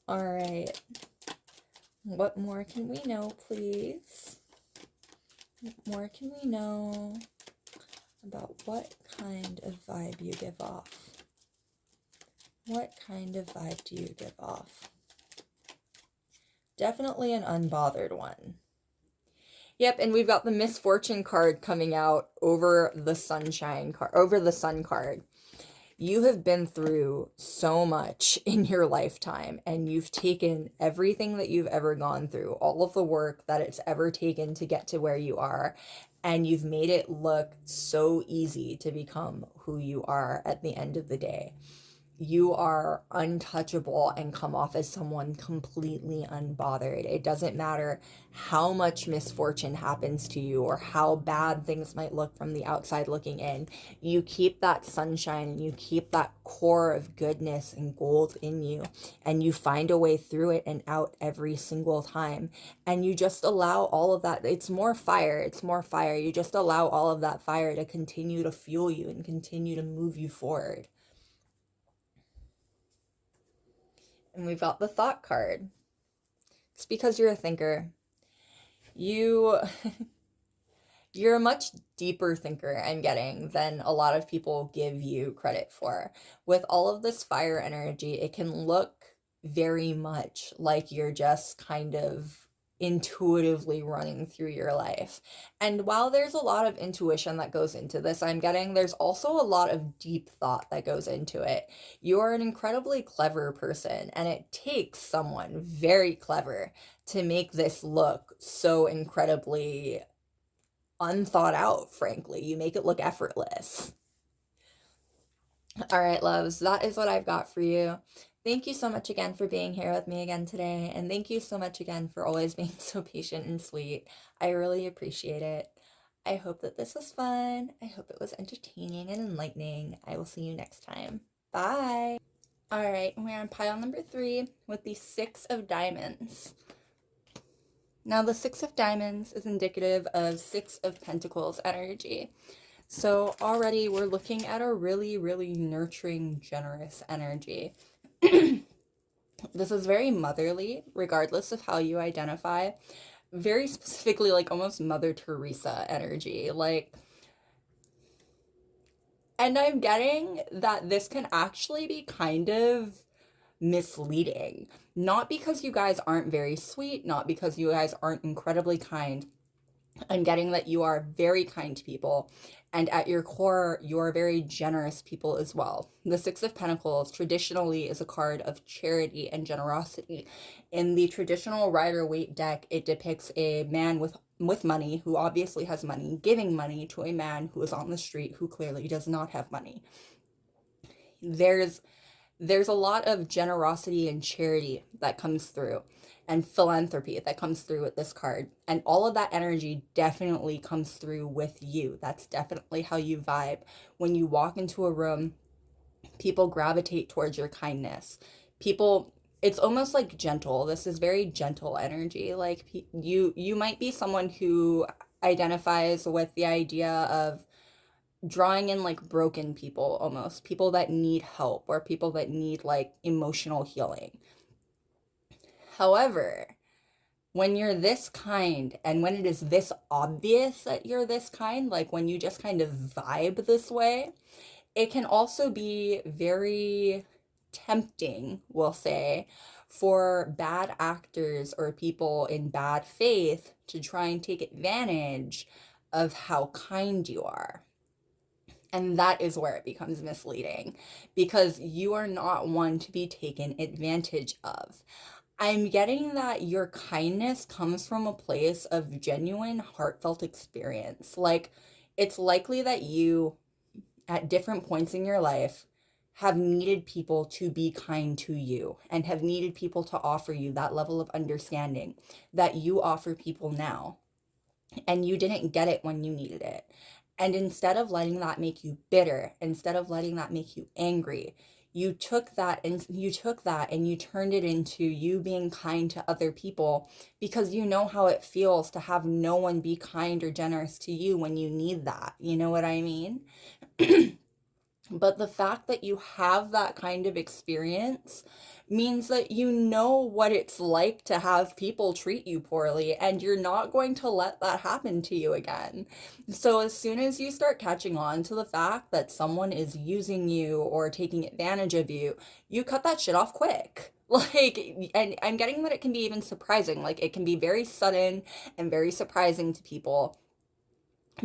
All right. What more can we know, please? What more can we know about what kind of vibe you give off? What kind of vibe do you give off? Definitely an unbothered one. Yep, and we've got the misfortune card coming out over the sunshine card, over the sun card. You have been through so much in your lifetime, and you've taken everything that you've ever gone through, all of the work that it's ever taken to get to where you are, and you've made it look so easy to become who you are at the end of the day. You are untouchable and come off as someone completely unbothered. It doesn't matter how much misfortune happens to you or how bad things might look from the outside looking in. You keep that sunshine and you keep that core of goodness and gold in you, and you find a way through it and out every single time. And you just allow all of that. It's more fire. It's more fire. You just allow all of that fire to continue to fuel you and continue to move you forward. And we've got the thought card. It's because you're a thinker. You're a much deeper thinker, I'm getting, than a lot of people give you credit for. With all of this fire energy, it can look very much like you're just kind of intuitively running through your life. And while there's a lot of intuition that goes into this, I'm getting, there's also a lot of deep thought that goes into it. You are an incredibly clever person, and it takes someone very clever to make this look so incredibly unthought out, frankly. You make it look effortless. All right, loves, that is what I've got for you. Thank you so much again for being here with me again today, and thank you so much again for always being so patient and sweet. I really appreciate it. I hope that this was fun. I hope it was entertaining and enlightening. I will see you next time. Bye! All right, we're on pile number 3 with the 6 of Diamonds. Now, the 6 of Diamonds is indicative of 6 of Pentacles energy. So already we're looking at a really, really nurturing, generous energy. This is very motherly, regardless of how you identify. Very specifically, like almost Mother Teresa energy. Like, And I'm getting that this can actually be kind of misleading. Not because you guys aren't very sweet, not because you guys aren't incredibly kind. I'm getting that you are very kind people, and at your core, you're very generous people as well. The Six of Pentacles traditionally is a card of charity and generosity. In the traditional Rider-Waite deck, it depicts a man with money, who obviously has money, giving money to a man who is on the street who clearly does not have money. There's there's a lot of generosity and charity that comes through, and philanthropy that comes through with this card. And all of that energy definitely comes through with you. That's definitely how you vibe. When you walk into a room, people gravitate towards your kindness. People, it's almost like gentle. This is very gentle energy. Like you might be someone who identifies with the idea of drawing in like broken people, almost people that need help or people that need like emotional healing. However, when you're this kind and when it is this obvious that you're this kind, like when you just kind of vibe this way, it can also be very tempting, we'll say, for bad actors or people in bad faith to try and take advantage of how kind you are. And that is where it becomes misleading, because you are not one to be taken advantage of. I'm getting that your kindness comes from a place of genuine, heartfelt experience. Like, it's likely that you, at different points in your life, have needed people to be kind to you and have needed people to offer you that level of understanding that you offer people now, and you didn't get it when you needed it. And instead of letting that make you bitter, instead of letting that make you angry, you turned it into you being kind to other people, because you know how it feels to have no one be kind or generous to you when you need that. You know what I mean? But the fact that you have that kind of experience means that you know what it's like to have people treat you poorly, and you're not going to let that happen to you again. So as soon as you start catching on to the fact that someone is using you or taking advantage of you, you cut that shit off quick. Like, and I'm getting that it can be even surprising. Like, it can be very sudden and very surprising to people,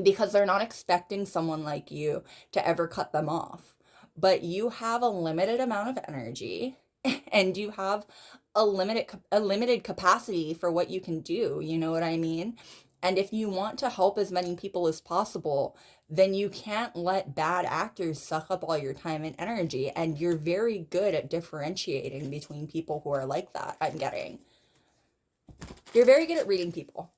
because they're not expecting someone like you to ever cut them off. But you have a limited amount of energy, and you have a limited capacity for what you can do, you know what I mean? And if you want to help as many people as possible, then you can't let bad actors suck up all your time and energy. And you're very good at differentiating between people who are like that, I'm getting. You're very good at reading people.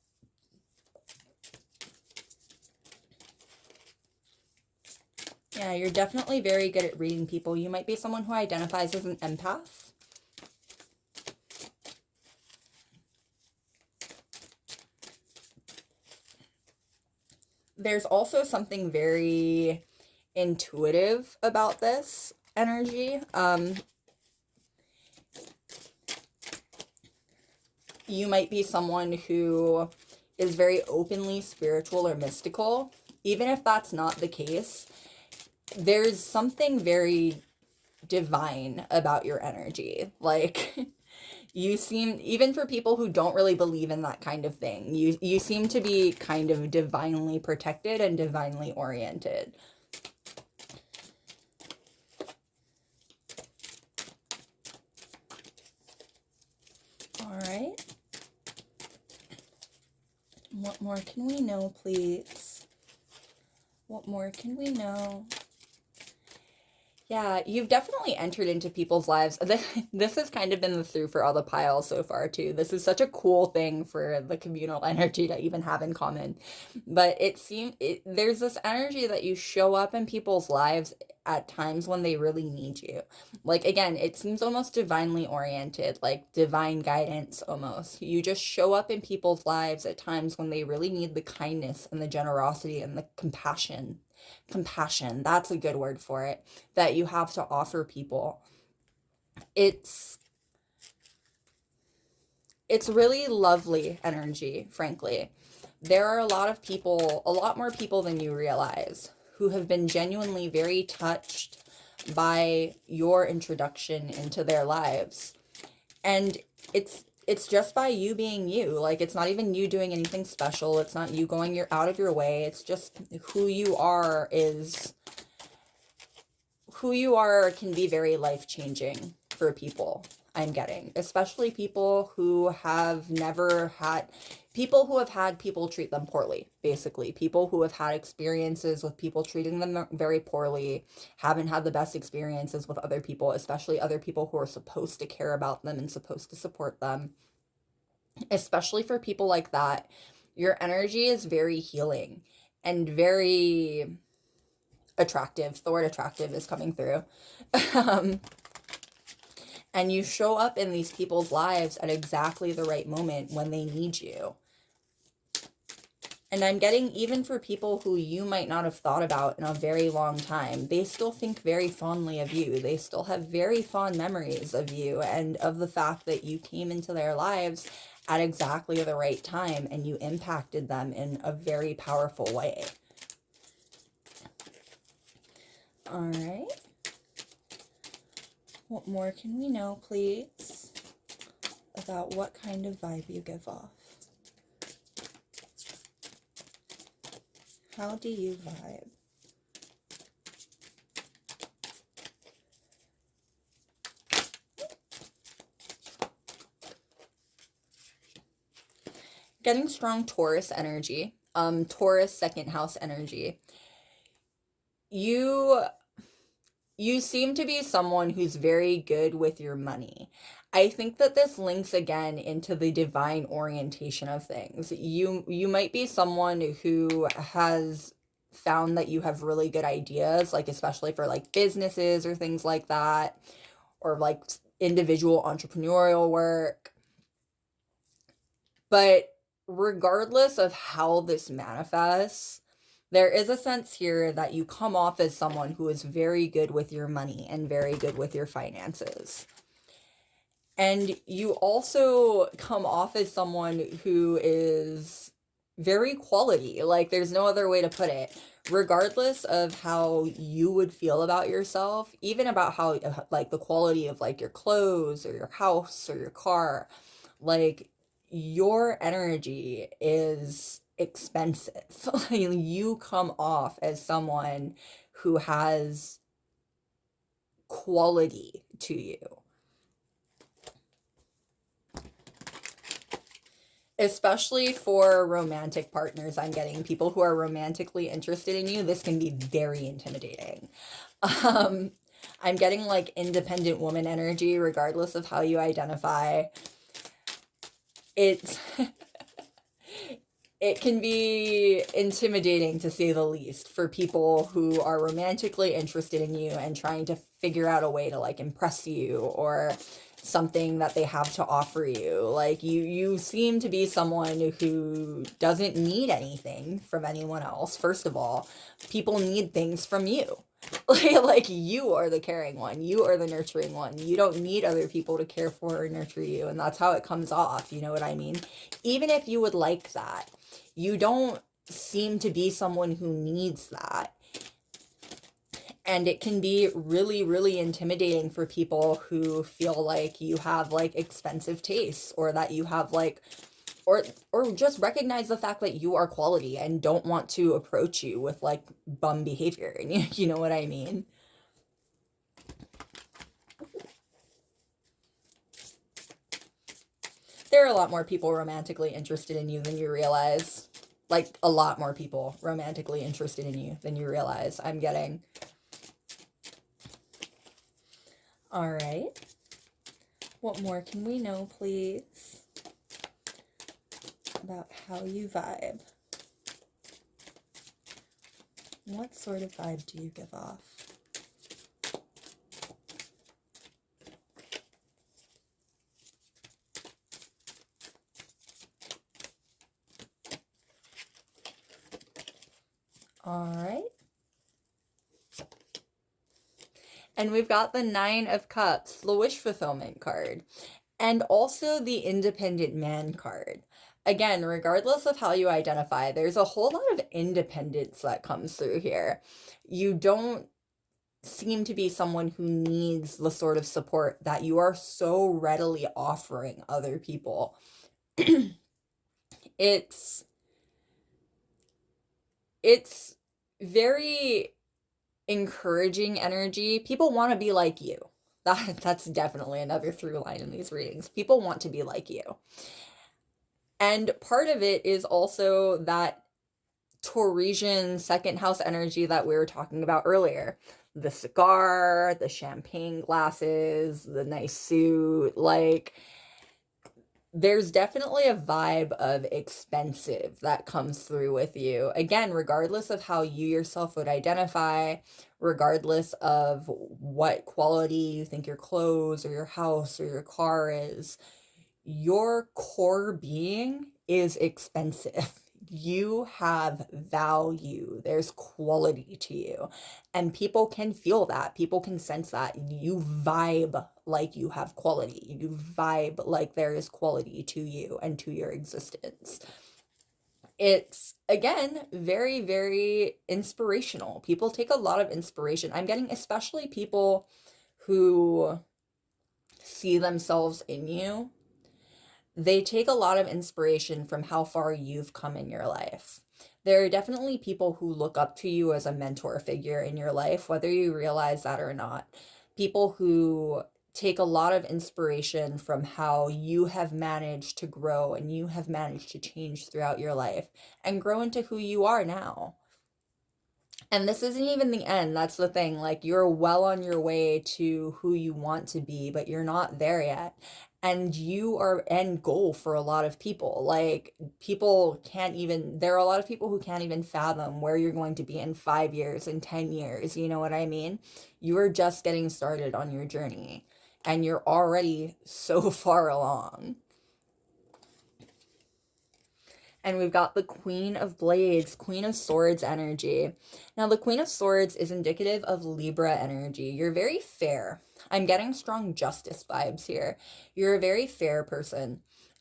Yeah, you're definitely very good at reading people. You might be someone who identifies as an empath. There's also something very intuitive about this energy. You might be someone who is very openly spiritual or mystical. Even if that's not the case, there's something very divine about your energy. Like, you seem, even for people who don't really believe in that kind of thing, you seem to be kind of divinely protected and divinely oriented. All right. What more can we know, please? What more can we know? Yeah, you've definitely entered into people's lives. This has kind of been the through for all the piles so far, too. This is such a cool thing for the communal energy to even have in common. But there's this energy that you show up in people's lives at times when they really need you. Like, again, it seems almost divinely oriented, like divine guidance almost. You just show up in people's lives at times when they really need the kindness and the generosity and the compassion, that's a good word for it, that you have to offer people. It's it's really lovely energy, frankly. There are a lot of people, a lot more people than you realize, who have been genuinely very touched by your introduction into their lives. And it's just by you being you. Like, it's not even you doing anything special. It's not you going out of your way. It's just who you are can be very life-changing for people, I'm getting. Especially people who have had people treat them poorly, basically. People who have had experiences with people treating them very poorly, haven't had the best experiences with other people, especially other people who are supposed to care about them and supposed to support them. Especially for people like that, your energy is very healing and very attractive. The word attractive is coming through. um, and you show up in these people's lives at exactly the right moment when they need you. And I'm getting, even for people who you might not have thought about in a very long time, they still think very fondly of you. They still have very fond memories of you and of the fact that you came into their lives at exactly the right time and you impacted them in a very powerful way. All right. What more can we know, please, about what kind of vibe you give off? How do you vibe? Getting strong Taurus energy, Taurus second house energy. You seem to be someone who's very good with your money. I think that this links again into the divine orientation of things. You might be someone who has found that you have really good ideas, like especially for like businesses or things like that, or like individual entrepreneurial work. But regardless of how this manifests, there is a sense here that you come off as someone who is very good with your money and very good with your finances. And you also come off as someone who is very quality. Like, there's no other way to put it. Regardless of how you would feel about yourself, even about how, like, the quality of, like, your clothes or your house or your car, like, your energy is expensive. You come off as someone who has quality to you. Especially for romantic partners, I'm getting people who are romantically interested in you. This can be very intimidating. I'm getting like independent woman energy, regardless of how you identify. It can be intimidating, to say the least, for people who are romantically interested in you and trying to figure out a way to like impress you or something that they have to offer you. Like, you seem to be someone who doesn't need anything from anyone else. First of all, people need things from you. Like, you are the caring one. You are the nurturing one. You don't need other people to care for or nurture you. And that's how it comes off. You know what I mean? Even if you would like that, you don't seem to be someone who needs that. And it can be really, really intimidating for people who feel like you have like expensive tastes, or that you have like, or just recognize the fact that you are quality and don't want to approach you with like bum behavior. You know what I mean? There are a lot more people romantically interested in you than you realize. Like, a lot more people romantically interested in you than you realize, I'm getting. All right. What more can we know, please, about how you vibe? What sort of vibe do you give off? All right. And we've got the Nine of Cups, the wish fulfillment card, and also the independent man card. again, regardless of how you identify, there's a whole lot of independence that comes through here. You don't seem to be someone who needs the sort of support that you are so readily offering other people. it's it's very encouraging energy. People want to be like you. That's definitely another through line in these readings. People want to be like you. And part of it is also that Tauresian second house energy that we were talking about earlier. The cigar, the champagne glasses, the nice suit. Like, there's definitely a vibe of expensive that comes through with you. Again, regardless of how you yourself would identify, regardless of what quality you think your clothes or your house or your car is, your core being is expensive. You have value. There's quality to you. And people can feel that. People can sense that. You vibe like you have quality. You vibe like there is quality to you and to your existence. It's, again, very, very inspirational. People take a lot of inspiration. I'm getting especially people who see themselves in you. They take a lot of inspiration from how far you've come in your life. There are definitely people who look up to you as a mentor figure in your life, whether you realize that or not. People who take a lot of inspiration from how you have managed to grow and you have managed to change throughout your life and grow into who you are now. And this isn't even the end. That's the thing. Like, you're well on your way to who you want to be, but you're not there yet. And you are end goal for a lot of people. Like, people can't even, there are a lot of people who can't even fathom where you're going to be in 5 years, in 10 years. You know what I mean? You are just getting started on your journey, and you're already so far along. And we've got the Queen of Blades, Queen of Swords energy. Now, the Queen of Swords is indicative of Libra energy. You're very fair. I'm getting strong justice vibes here. You're a very fair person.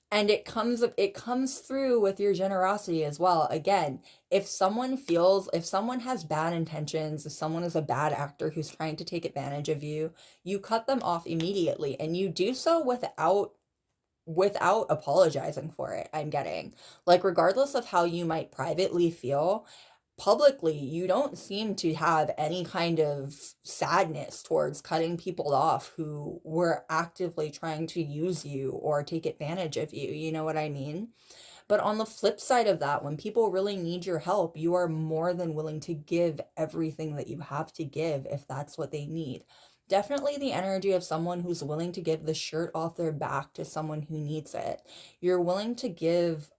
And it comes through with your generosity as well. Again, if someone has bad intentions, if someone is a bad actor who's trying to take advantage of you, you cut them off immediately, and you do so without apologizing for it. I'm getting, like, regardless of how you might privately feel, publicly you don't seem to have any kind of sadness towards cutting people off who were actively trying to use you or take advantage of you. You know what I mean? But on the flip side of that, when people really need your help, you are more than willing to give everything that you have to give if that's what they need. Definitely the energy of someone who's willing to give the shirt off their back to someone who needs it. You're willing to give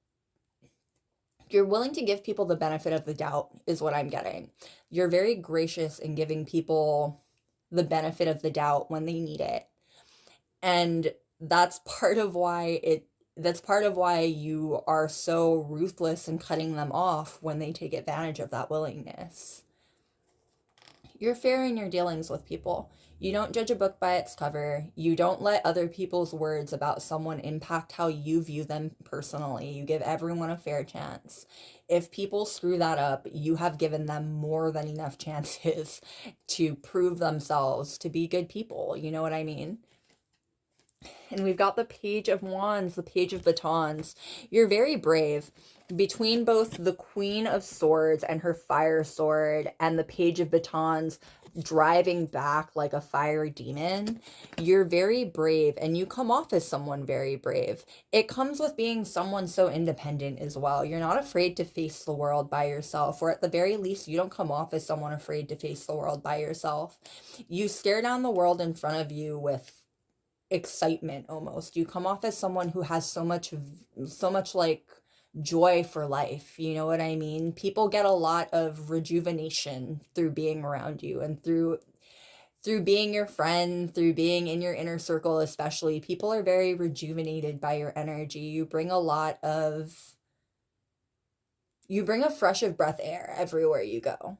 people the benefit of the doubt, is what I'm getting. You're very gracious in giving people the benefit of the doubt when they need it. And that's part of why you are so ruthless in cutting them off when they take advantage of that willingness. You're fair in your dealings with people. You don't judge a book by its cover. You don't let other people's words about someone impact how you view them personally. You give everyone a fair chance. If people screw that up, you have given them more than enough chances to prove themselves to be good people. You know what I mean? And we've got the Page of Wands, the Page of Batons. You're very brave. Between both the Queen of Swords and her fire sword and the Page of Batons driving back like a fiery demon, you're very brave, and you come off as someone very brave. It comes with being someone so independent as well. You're not afraid to face the world by yourself, or at the very least, you don't come off as someone afraid to face the world by yourself. You stare down the world in front of you with excitement almost. You come off as someone who has so much like joy for life. You know what I mean? People get a lot of rejuvenation through being around you, and through being your friend, through being in your inner circle especially. People are very rejuvenated by your energy. You bring a fresh of breath air everywhere you go.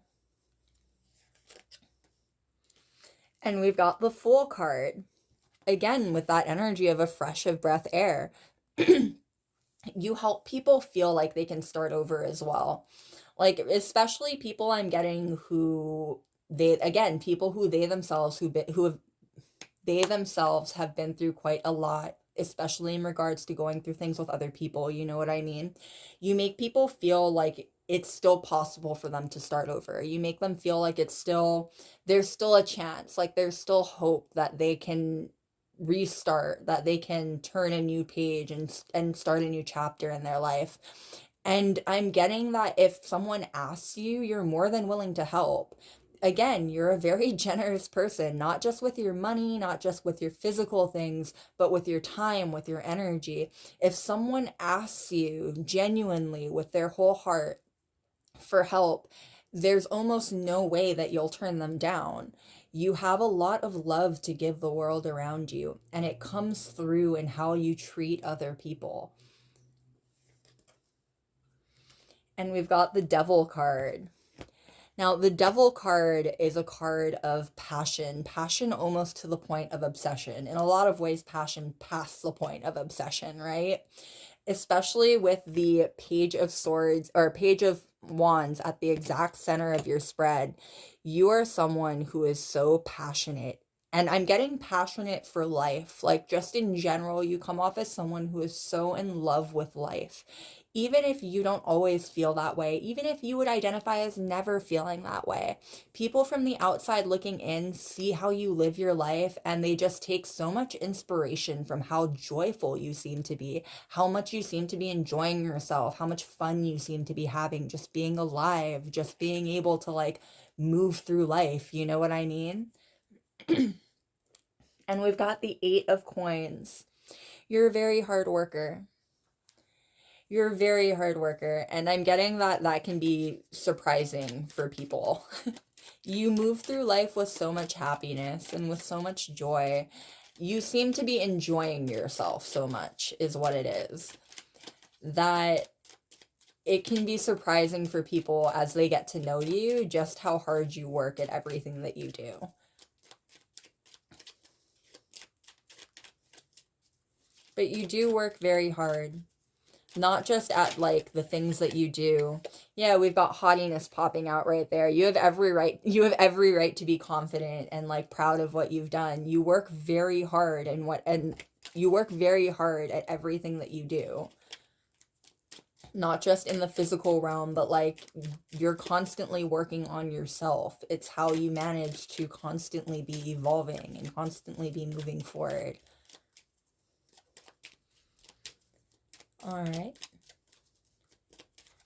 And we've got the Fool card. Again, with that energy of a fresh of breath air. you help people feel like they can start over as well. Like, especially people I'm getting who they, again, people who they themselves, who have, they themselves have been through quite a lot, especially in regards to going through things with other people. You know what I mean? You make people feel like it's still possible for them to start over. You make them feel like there's still a chance, like there's still hope that they can restart, that they can turn a new page and start a new chapter in their life. And I'm getting that if someone asks you, you're more than willing to help. Again, you're a very generous person, not just with your money, not just with your physical things, but with your time, with your energy. If someone asks you genuinely with their whole heart for help, there's almost no way that you'll turn them down. You have a lot of love to give the world around you, and it comes through in how you treat other people. And we've got the Devil card. Now, the Devil card is a card of passion almost to the point of obsession. In a lot of ways, passion past the point of obsession, right? Especially with the Page of Swords or Page of Wands at the exact center of your spread. You are someone who is so passionate. And I'm getting passionate for life. Like, just in general, you come off as someone who is so in love with life. Even if you don't always feel that way, even if you would identify as never feeling that way, people from the outside looking in see how you live your life, and they just take so much inspiration from how joyful you seem to be, how much you seem to be enjoying yourself, how much fun you seem to be having, just being alive, just being able to like move through life. You know what I mean? And we've got the Eight of Coins. You're a very hard worker. You're a very hard worker, and I'm getting that that can be surprising for people. You move through life with so much happiness and with so much joy. You seem to be enjoying yourself so much, is what it is. That it can be surprising for people as they get to know you just how hard you work at everything that you do. But you do work very hard. Not just at like the things that you do. Yeah, we've got haughtiness popping out right there. You have every right to be confident and like proud of what you've done. You work very hard and you work very hard at everything that you do. Not just in the physical realm, but like you're constantly working on yourself. It's how you manage to constantly be evolving and constantly be moving forward. All right.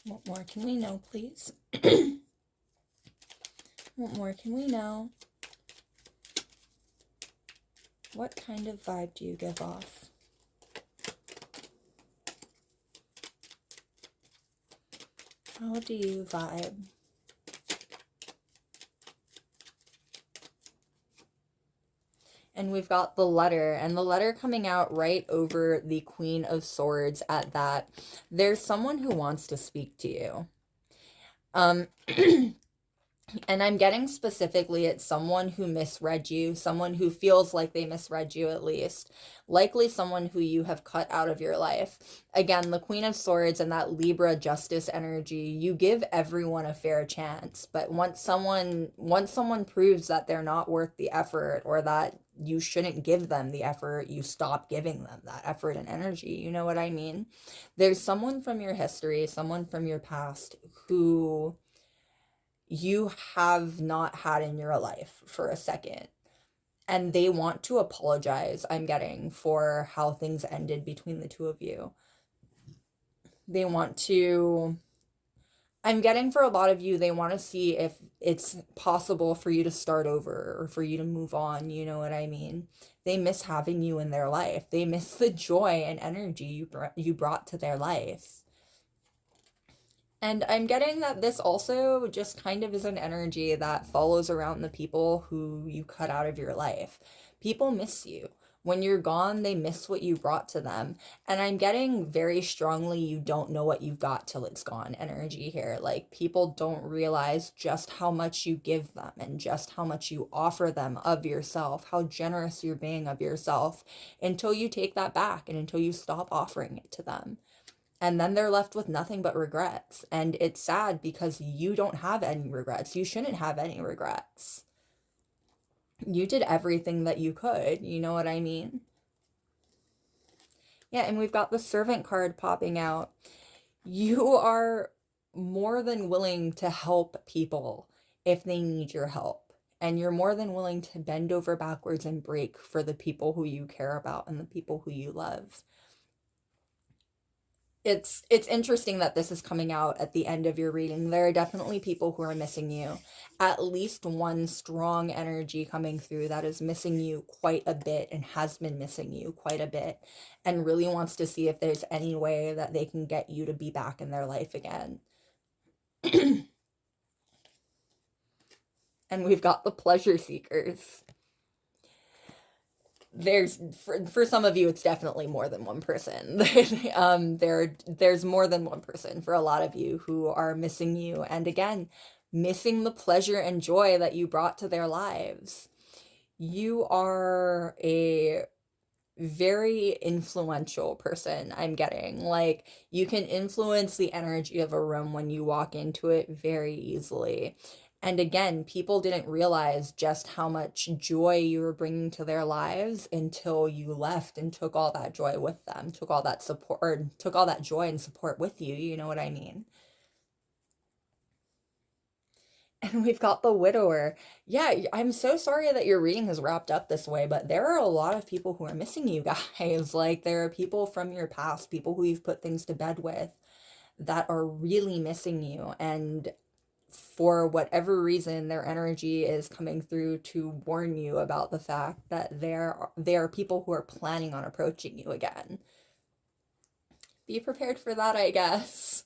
What more can we know, please? What more can we know? What kind of vibe do you give off? How do you vibe? And we've got the letter, and the letter coming out right over the Queen of Swords at that. There's someone who wants to speak to you. And I'm getting specifically at someone who misread you, someone who feels like they misread you at least, likely someone who you have cut out of your life. Again, the Queen of Swords and that Libra justice energy, you give everyone a fair chance, but once someone proves that they're not worth the effort or that you shouldn't give them the effort, you stop giving them that effort and energy. You know what I mean? There's someone from your history, someone from your past who you have not had in your life for a second. And they want to apologize, I'm getting, for how things ended between the two of you. They want to, I'm getting for a lot of you, they want to see if it's possible for you to start over or for you to move on, you know what I mean? They miss having you in their life. They miss the joy and energy you brought to their life. And I'm getting that this also just kind of is an energy that follows around the people who you cut out of your life. People miss you. When you're gone, they miss what you brought to them. And I'm getting very strongly you don't know what you've got till it's gone energy here. Like, people don't realize just how much you give them and just how much you offer them of yourself, how generous you're being of yourself until you take that back and until you stop offering it to them. And then they're left with nothing but regrets. And it's sad because you don't have any regrets. You shouldn't have any regrets. You did everything that you could. You know what I mean? Yeah, and we've got the servant card popping out. You are more than willing to help people if they need your help. And you're more than willing to bend over backwards and break for the people who you care about and the people who you love. It's interesting that this is coming out at the end of your reading. There are definitely people who are missing you. At least one strong energy coming through that is missing you quite a bit and has been missing you quite a bit and really wants to see if there's any way that they can get you to be back in their life again. And we've got the pleasure seekers. There's for some of you it's definitely more than one person. There's more than one person for a lot of you who are missing you, and again, missing the pleasure and joy that you brought to their lives. You are a very influential person, I'm getting. Like, you can influence the energy of a room when you walk into it very easily. And again, people didn't realize just how much joy you were bringing to their lives until you left and took all that joy with them, took all that support, or took all that joy and support with you. You know what I mean? And we've got the widower. Yeah, I'm so sorry that your reading has wrapped up this way, but there are a lot of people who are missing you guys. Like, there are people from your past, people who you've put things to bed with, that are really missing you. And for whatever reason, their energy is coming through to warn you about the fact that there are people who are planning on approaching you again. Be prepared for that, I guess.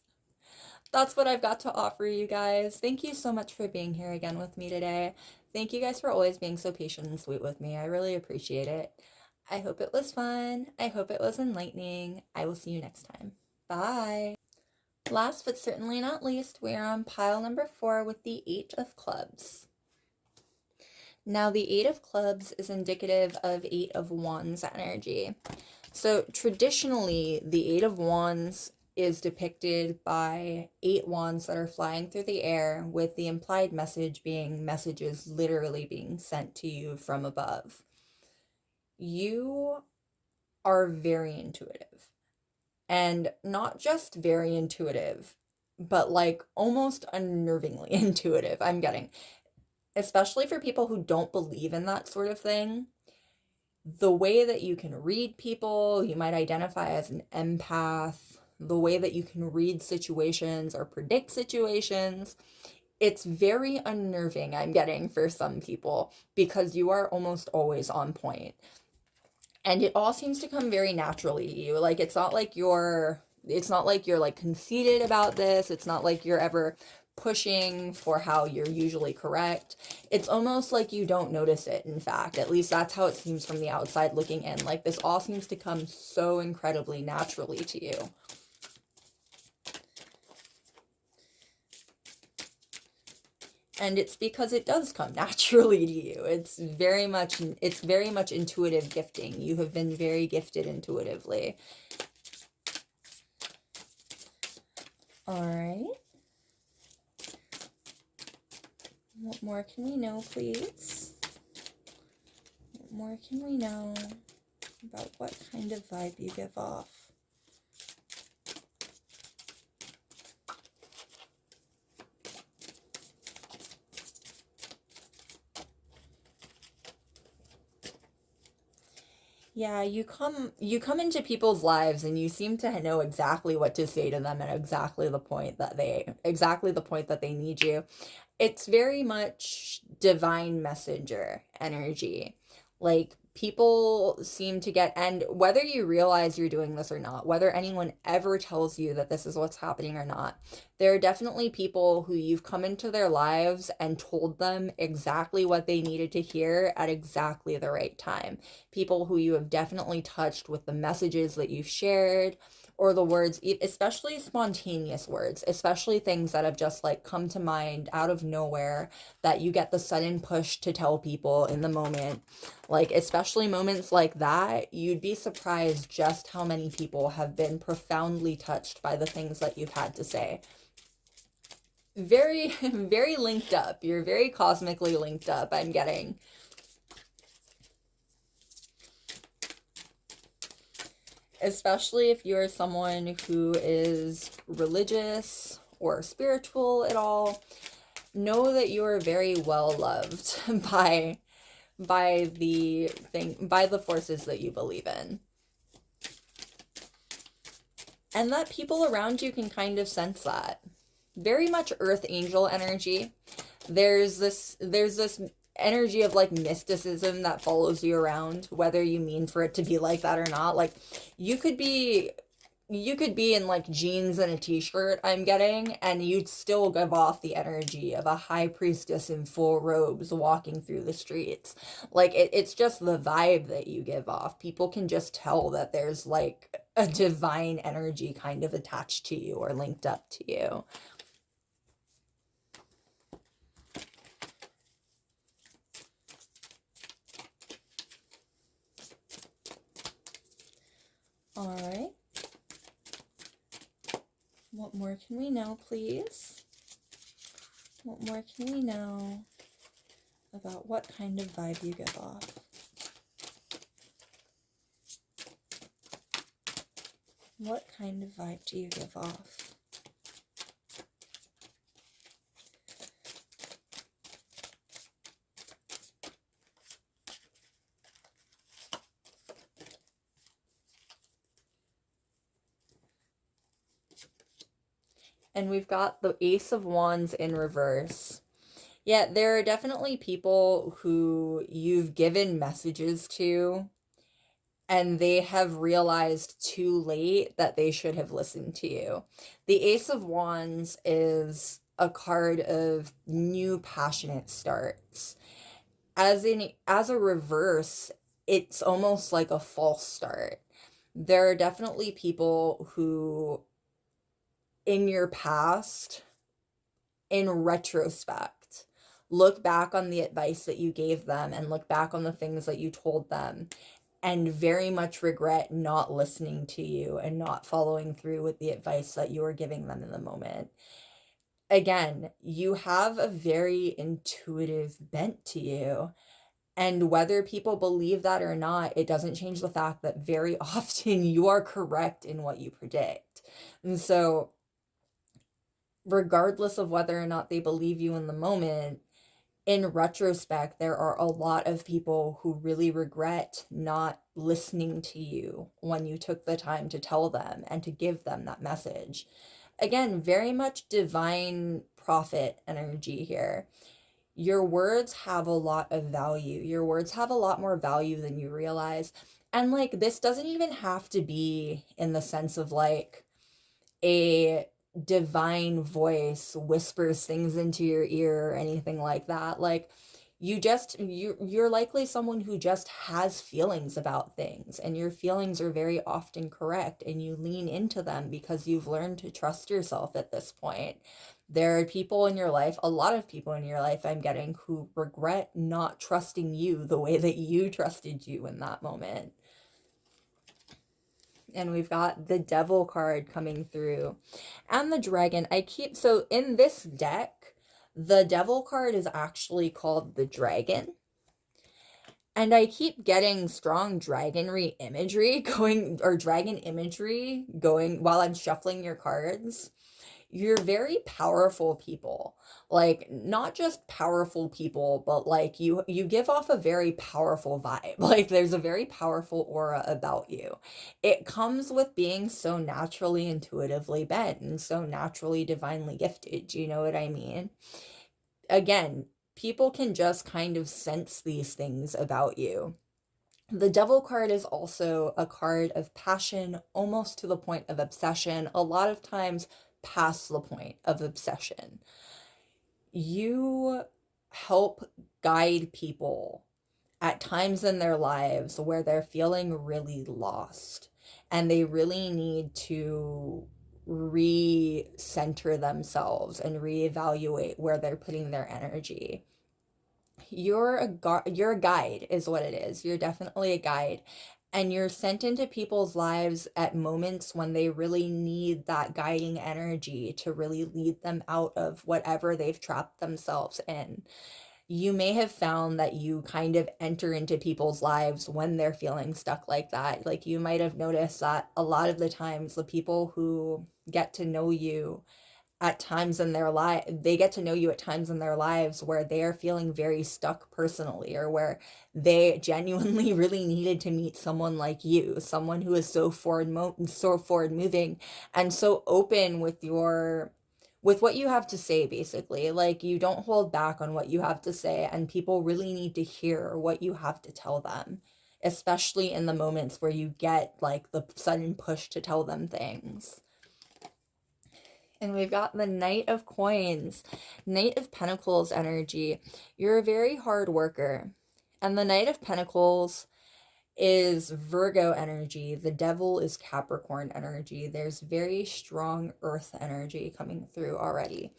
That's what I've got to offer you guys. Thank you so much for being here again with me today. Thank you guys for always being so patient and sweet with me. I really appreciate it. I hope it was fun. I hope it was enlightening. I will see you next time. Bye. Last but certainly not least, we are on pile number 4 with the 8 of Clubs. Now, the 8 of Clubs is indicative of 8 of Wands energy. So traditionally, the 8 of Wands is depicted by 8 wands that are flying through the air, with the implied message being messages literally being sent to you from above. You are very intuitive. And not just very intuitive, but like almost unnervingly intuitive, I'm getting. Especially for people who don't believe in that sort of thing. The way that you can read people, you might identify as an empath, the way that you can read situations or predict situations, it's very unnerving, I'm getting, for some people, because you are almost always on point. And it all seems to come very naturally to you. Like, it's not like you're like conceited about this. It's not like you're ever pushing for how you're usually correct. It's almost like you don't notice it, in fact. At least that's how it seems from the outside looking in. Like, this all seems to come so incredibly naturally to you. And it's because it does come naturally to you. It's very much intuitive gifting. You have been very gifted intuitively. All right. What more can we know, please? What more can we know about what kind of vibe you give off? Yeah, you come into people's lives and you seem to know exactly what to say to them at exactly the point that they need you. It's very much divine messenger energy. Like, people seem to get, and whether you realize you're doing this or not, whether anyone ever tells you that this is what's happening or not, there are definitely people who you've come into their lives and told them exactly what they needed to hear at exactly the right time. People who you have definitely touched with the messages that you've shared, or the words, especially spontaneous words, especially things that have just like come to mind out of nowhere that you get the sudden push to tell people in the moment. Like, especially moments like that, you'd be surprised just how many people have been profoundly touched by the things that you've had to say. Very, very linked up. You're very cosmically linked up, I'm getting. Especially if you're someone who is religious or spiritual at all, know that you are very well loved by the forces that you believe in. And that people around you can kind of sense that. Very much earth angel energy. There's this energy of like mysticism that follows you around, whether you mean for it to be like that or not. Like, you could be you could be in like jeans and a t-shirt, I'm getting, and you'd still give off the energy of a high priestess in full robes walking through the streets. Like, it's just the vibe that you give off. People can just tell that there's like a divine energy kind of attached to you or linked up to you. All right. What more can we know, please? What more can we know about what kind of vibe you give off? What kind of vibe do you give off? And we've got the Ace of Wands in reverse. Yeah, there are definitely people who you've given messages to, and they have realized too late that they should have listened to you. The Ace of Wands is a card of new passionate starts. As a reverse, it's almost like a false start. There are definitely people who in your past, in retrospect, look back on the advice that you gave them and look back on the things that you told them and very much regret not listening to you and not following through with the advice that you were giving them in the moment. Again, you have a very intuitive bent to you. And whether people believe that or not, it doesn't change the fact that very often you are correct in what you predict. And so, regardless of whether or not they believe you in the moment, in retrospect, there are a lot of people who really regret not listening to you when you took the time to tell them and to give them that message. Again, very much divine prophet energy here. Your words have a lot of value. Your words have a lot more value than you realize. And like, this doesn't even have to be in the sense of like a divine voice whispers things into your ear or anything like that. Like, you're likely someone who just has feelings about things, and your feelings are very often correct, and you lean into them because you've learned to trust yourself at this point. There are people in your life, a lot of people in your life, I'm getting, who regret not trusting you the way that you trusted you in that moment. And we've got the Devil card coming through and the Dragon. So in this deck, the Devil card is actually called the Dragon. And I keep getting strong dragonry imagery going, or dragon imagery going while I'm shuffling your cards. You're very powerful people. Like, not just powerful people, but like you give off a very powerful vibe. Like, there's a very powerful aura about you. It comes with being so naturally intuitively bent and so naturally divinely gifted. Do you know what I mean? Again, people can just kind of sense these things about you. The Devil card is also a card of passion, almost to the point of obsession, a lot of times past the point of obsession. You help guide people at times in their lives where they're feeling really lost. and they really need to recenter themselves and reevaluate where they're putting their energy. You're a guide is what it is. You're definitely a guide. And you're sent into people's lives at moments when they really need that guiding energy to really lead them out of whatever they've trapped themselves in. You may have found that you kind of enter into people's lives when they're feeling stuck like that. Like you might have noticed that a lot of the times the people who get to know you at times in their life, they get to know you at times in their lives where they are feeling very stuck personally, or where they genuinely really needed to meet someone like you, someone who is so forward moving and so open with what you have to say. Basically, like, you don't hold back on what you have to say, and people really need to hear what you have to tell them, especially in the moments where you get like the sudden push to tell them things. And we've got the Knight of Coins, Knight of Pentacles energy. You're a very hard worker. And the Knight of Pentacles is Virgo energy. The Devil is Capricorn energy. There's very strong earth energy coming through already.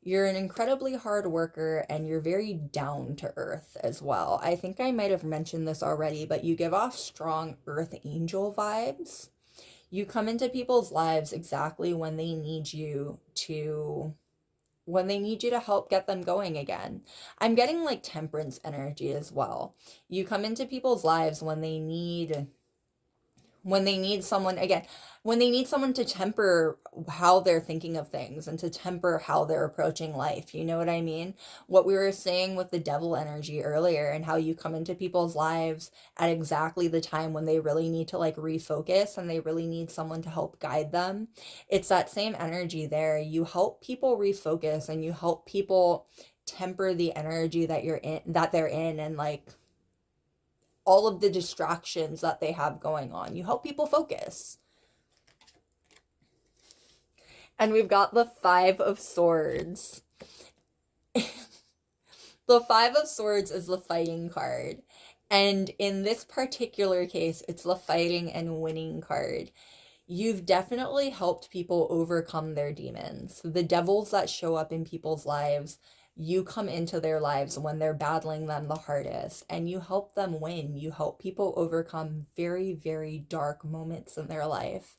You're an incredibly hard worker, and you're very down to earth as well. I think I might have mentioned this already, but you give off strong earth angel vibes. You come into people's lives exactly when they need you to help get them going again. I'm getting like temperance energy as well. You come into people's lives when they need someone, again, when they need someone to temper how they're thinking of things and to temper how they're approaching life. You know what I mean? What we were saying with the devil energy earlier, and how you come into people's lives at exactly the time when they really need to like refocus and they really need someone to help guide them. It's that same energy there. You help people refocus, and you help people temper the energy that they're in, and like all of the distractions that they have going on. You help people focus. And we've got the Five of Swords. The Five of Swords is the fighting card. And in this particular case, it's the fighting and winning card. You've definitely helped people overcome their demons. The devils that show up in people's lives, you come into their lives when they're battling them the hardest, and you help them win. You help people overcome very, very dark moments in their life.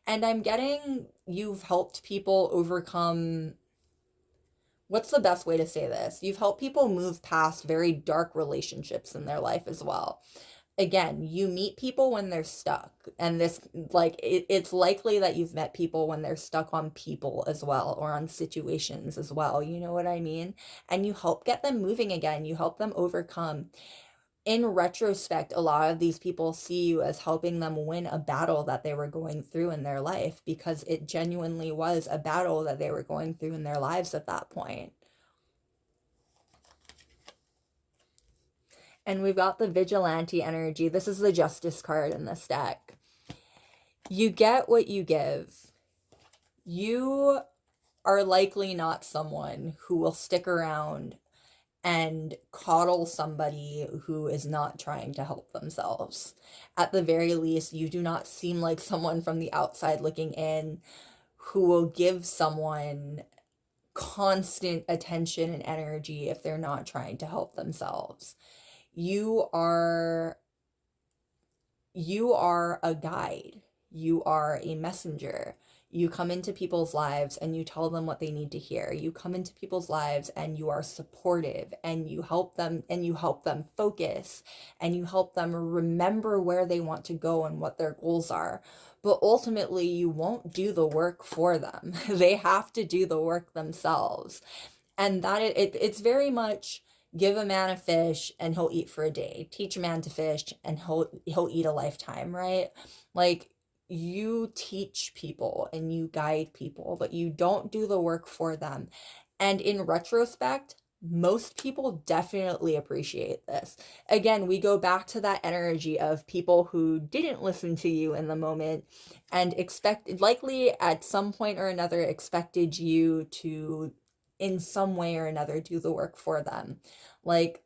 And I'm getting you've helped people overcome, what's the best way to say this? You've helped people move past very dark relationships in their life as well. Again, you meet people when they're stuck, and it's likely that you've met people when they're stuck on people as well, or on situations as well. You know what I mean? And you help get them moving again. You help them overcome. In retrospect, a lot of these people see you as helping them win a battle that they were going through in their life, because it genuinely was a battle that they were going through in their lives at that point. And we've got the Vigilante energy. This is the Justice card in this deck. You get what you give. You are likely not someone who will stick around and coddle somebody who is not trying to help themselves. At the very least, you do not seem like someone from the outside looking in who will give someone constant attention and energy if they're not trying to help themselves. You are a guide. You are a messenger. You come into people's lives and you tell them what they need to hear. You come into people's lives and you are supportive, and you help them focus, and you help them remember where they want to go and what their goals are. But ultimately, you won't do the work for them. They have to do the work themselves. And it's very much, give a man a fish and he'll eat for a day. Teach a man to fish and he'll eat a lifetime, right? Like, you teach people and you guide people, but you don't do the work for them. And in retrospect, most people definitely appreciate this. Again, we go back to that energy of people who didn't listen to you in the moment, and likely at some point or another expected you to, in some way or another, do the work for them. Like,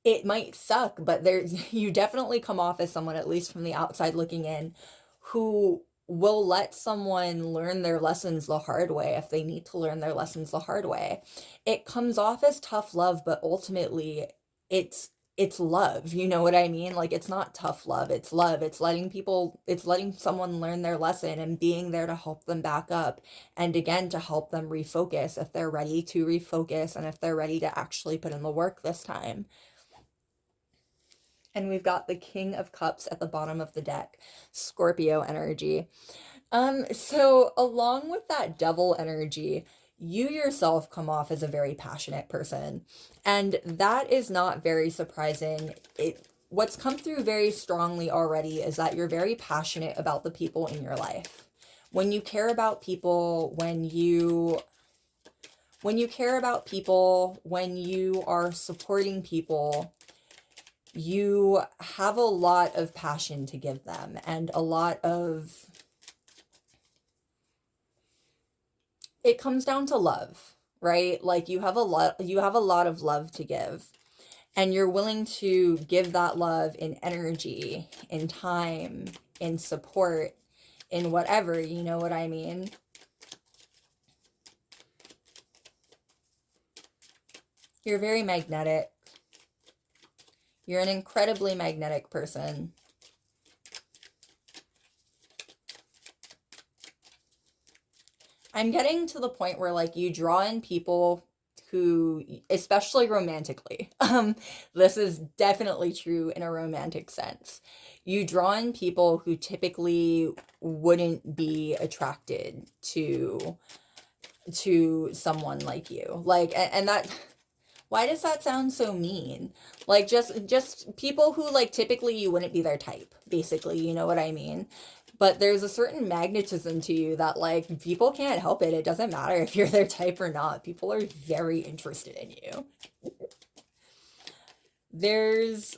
it might suck, but there's you definitely come off as someone, at least from the outside looking in, who will let someone learn their lessons the hard way if they need to learn their lessons the hard way. It comes off as tough love, but ultimately it's it's love. You know what I mean? Like, it's not tough love, it's love. It's letting someone learn their lesson and being there to help them back up, and again to help them refocus if they're ready to refocus and if they're ready to actually put in the work this time. And we've got the King of Cups at the bottom of the deck, Scorpio energy. So along with that devil energy, you yourself come off as a very passionate person, and that is not very surprising. What's come through very strongly already is that you're very passionate about the people in your life. When you care about people, when you care about people, when you are supporting people, you have a lot of passion to give them, and a lot of it comes down to love, right? Like, you have a lot of love to give, and you're willing to give that love in energy, in time, in support, in whatever, you know what I mean? You're very magnetic. You're an incredibly magnetic person. I'm getting to the point where, like, you draw in people who, especially romantically, this is definitely true in a romantic sense. You draw in people who typically wouldn't be attracted to someone like you. Like, and that, why does that sound so mean? Like, just people who, like, typically you wouldn't be their type, basically, you know what I mean? But there's a certain magnetism to you that, like, people can't help it. It doesn't matter if you're their type or not. People are very interested in you. There's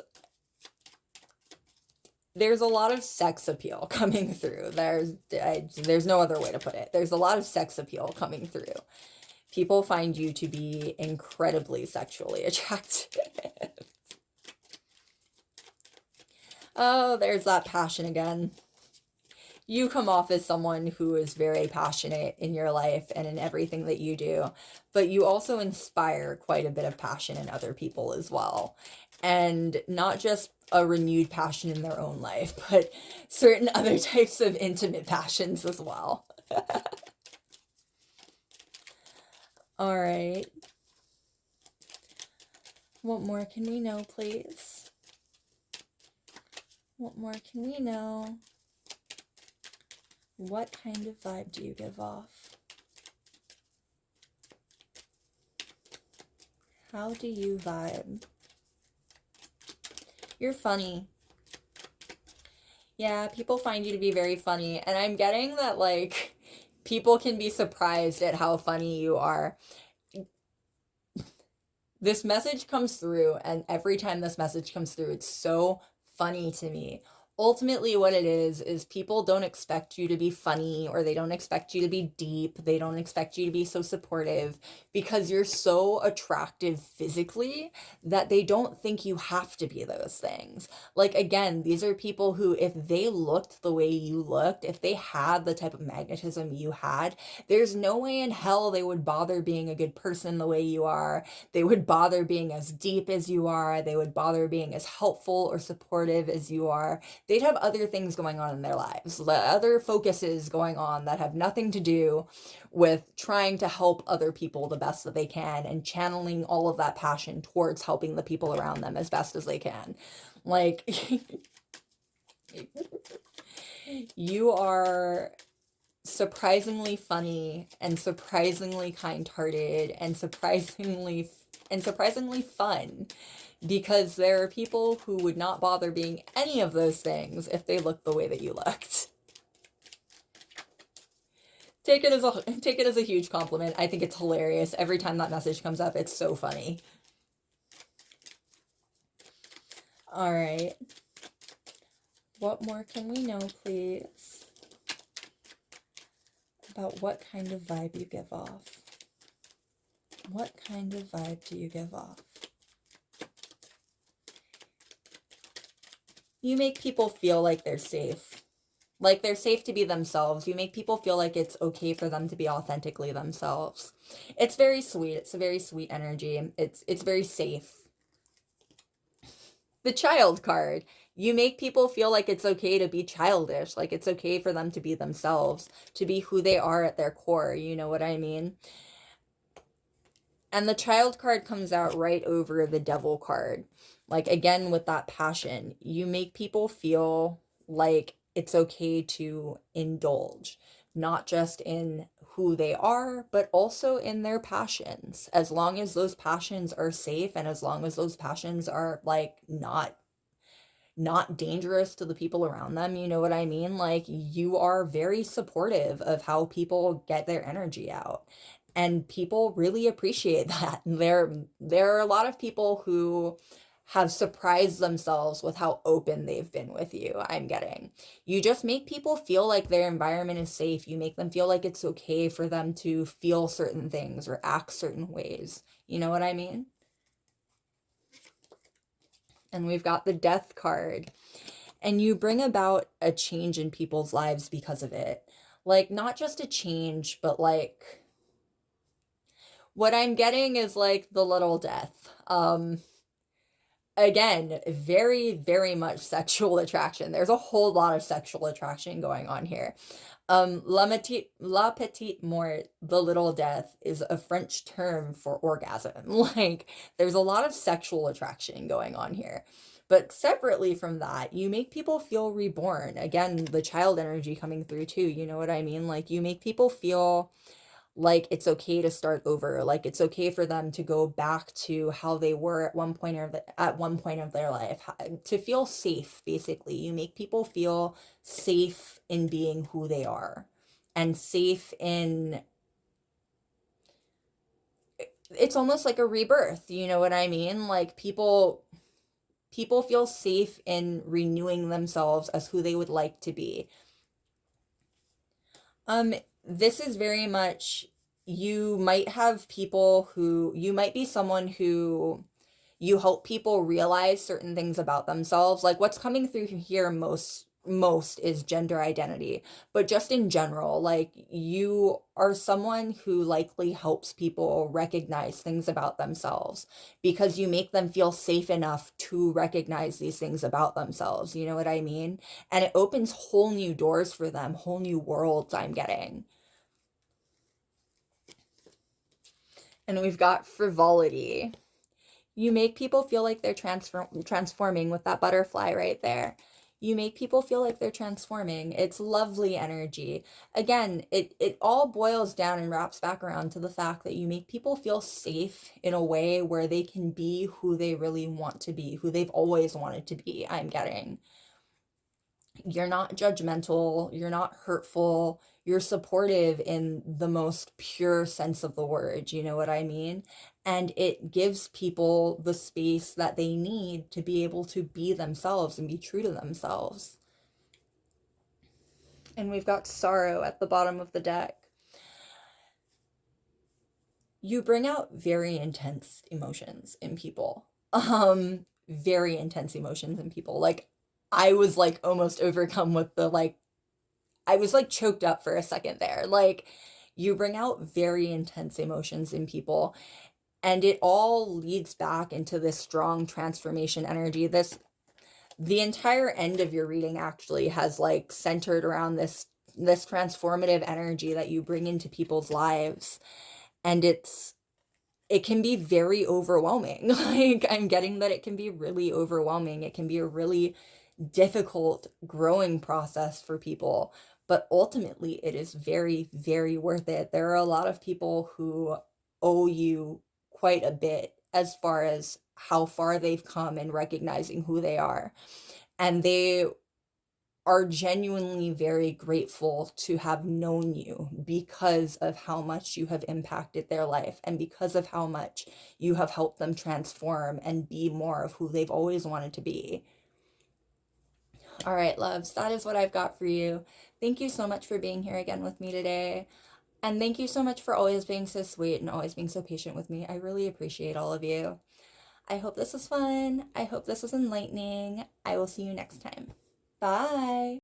there's a lot of sex appeal coming through. There's no other way to put it. There's a lot of sex appeal coming through. People find you to be incredibly sexually attractive. Oh, there's that passion again. You come off as someone who is very passionate in your life and in everything that you do, but you also inspire quite a bit of passion in other people as well. And not just a renewed passion in their own life, but certain other types of intimate passions as well. All right. What more can we know, please? What more can we know? What kind of vibe do you give off? How do you vibe? You're funny. Yeah, people find you to be very funny, and I'm getting that, like, people can be surprised at how funny you are. This message comes through, and every time this message comes through, it's so funny to me. Ultimately, what it is people don't expect you to be funny, or they don't expect you to be deep, they don't expect you to be so supportive, because you're so attractive physically that they don't think you have to be those things. Like, again, these are people who, if they looked the way you looked, if they had the type of magnetism you had, there's no way in hell they would bother being a good person the way you are. They would bother being as deep as you are. They would bother being as helpful or supportive as you are. They'd have other things going on in their lives, other focuses going on that have nothing to do with trying to help other people the best that they can and channeling all of that passion towards helping the people around them as best as they can. Like, you are surprisingly funny and surprisingly kind-hearted and surprisingly fun, because there are people who would not bother being any of those things if they looked the way that you looked. Take it as a huge compliment. I think it's hilarious. Every time that message comes up, it's so funny. All right. What more can we know, please, about what kind of vibe you give off? What kind of vibe do you give off? You make people feel like they're safe. Like they're safe to be themselves. You make people feel like it's okay for them to be authentically themselves. It's very sweet. It's a very sweet energy. It's very safe. The child card. You make people feel like it's okay to be childish, like it's okay for them to be themselves, to be who they are at their core, you know what I mean? And the child card comes out right over the devil card. Like, again, with that passion, you make people feel like it's okay to indulge, not just in who they are, but also in their passions. As long as those passions are safe and as long as those passions are like not dangerous to the people around them, you know what I mean? Like, you are very supportive of how people get their energy out. And people really appreciate that. There are a lot of people who have surprised themselves with how open they've been with you, I'm getting. You just make people feel like their environment is safe. You make them feel like it's okay for them to feel certain things or act certain ways. You know what I mean? And we've got the death card. And you bring about a change in people's lives because of it. Like, not just a change, but like, what I'm getting is like the little death. Again, very, very much sexual attraction. There's a whole lot of sexual attraction going on here. La petite mort, the little death, is a French term for orgasm. Like, there's a lot of sexual attraction going on here. But separately from that, you make people feel reborn. Again, the child energy coming through too, you know what I mean? Like, you make people feel like it's okay to start over, like it's okay for them to go back to how they were at one point of their life, to feel safe. Basically, you make people feel safe in being who they are, and safe in, it's almost like a rebirth, you know what I mean? Like, people feel safe in renewing themselves as who they would like to be. Um, this is very much, you might have people who, you might be someone who you help people realize certain things about themselves. Like, what's coming through here most is gender identity, but just in general, like, you are someone who likely helps people recognize things about themselves because you make them feel safe enough to recognize these things about themselves, you know what I mean? And it opens whole new doors for them, whole new worlds, I'm getting. And we've got frivolity. You make people feel like they're transforming with that butterfly right there. You make people feel like they're transforming. It's lovely energy. Again, it all boils down and wraps back around to the fact that you make people feel safe in a way where they can be who they really want to be, who they've always wanted to be, I'm getting. You're not judgmental, you're not hurtful, you're supportive in the most pure sense of the word, you know what I mean? And it gives people the space that they need to be able to be themselves and be true to themselves. And we've got sorrow at the bottom of the deck. You bring out very intense emotions in people. Very intense emotions in people. Like, I was like almost overcome with the like, I was like choked up for a second there. Like, you bring out very intense emotions in people, and it all leads back into this strong transformation energy. The entire end of your reading actually has like centered around this transformative energy that you bring into people's lives, and it can be very overwhelming. Like, I'm getting that it can be really overwhelming. It can be a really difficult growing process for people, but ultimately it is very, very worth it. There are a lot of people who owe you quite a bit as far as how far they've come in recognizing who they are. And they are genuinely very grateful to have known you because of how much you have impacted their life and because of how much you have helped them transform and be more of who they've always wanted to be. All right, loves, that is what I've got for you. Thank you so much for being here again with me today. And thank you so much for always being so sweet and always being so patient with me. I really appreciate all of you. I hope this was fun. I hope this was enlightening. I will see you next time. Bye.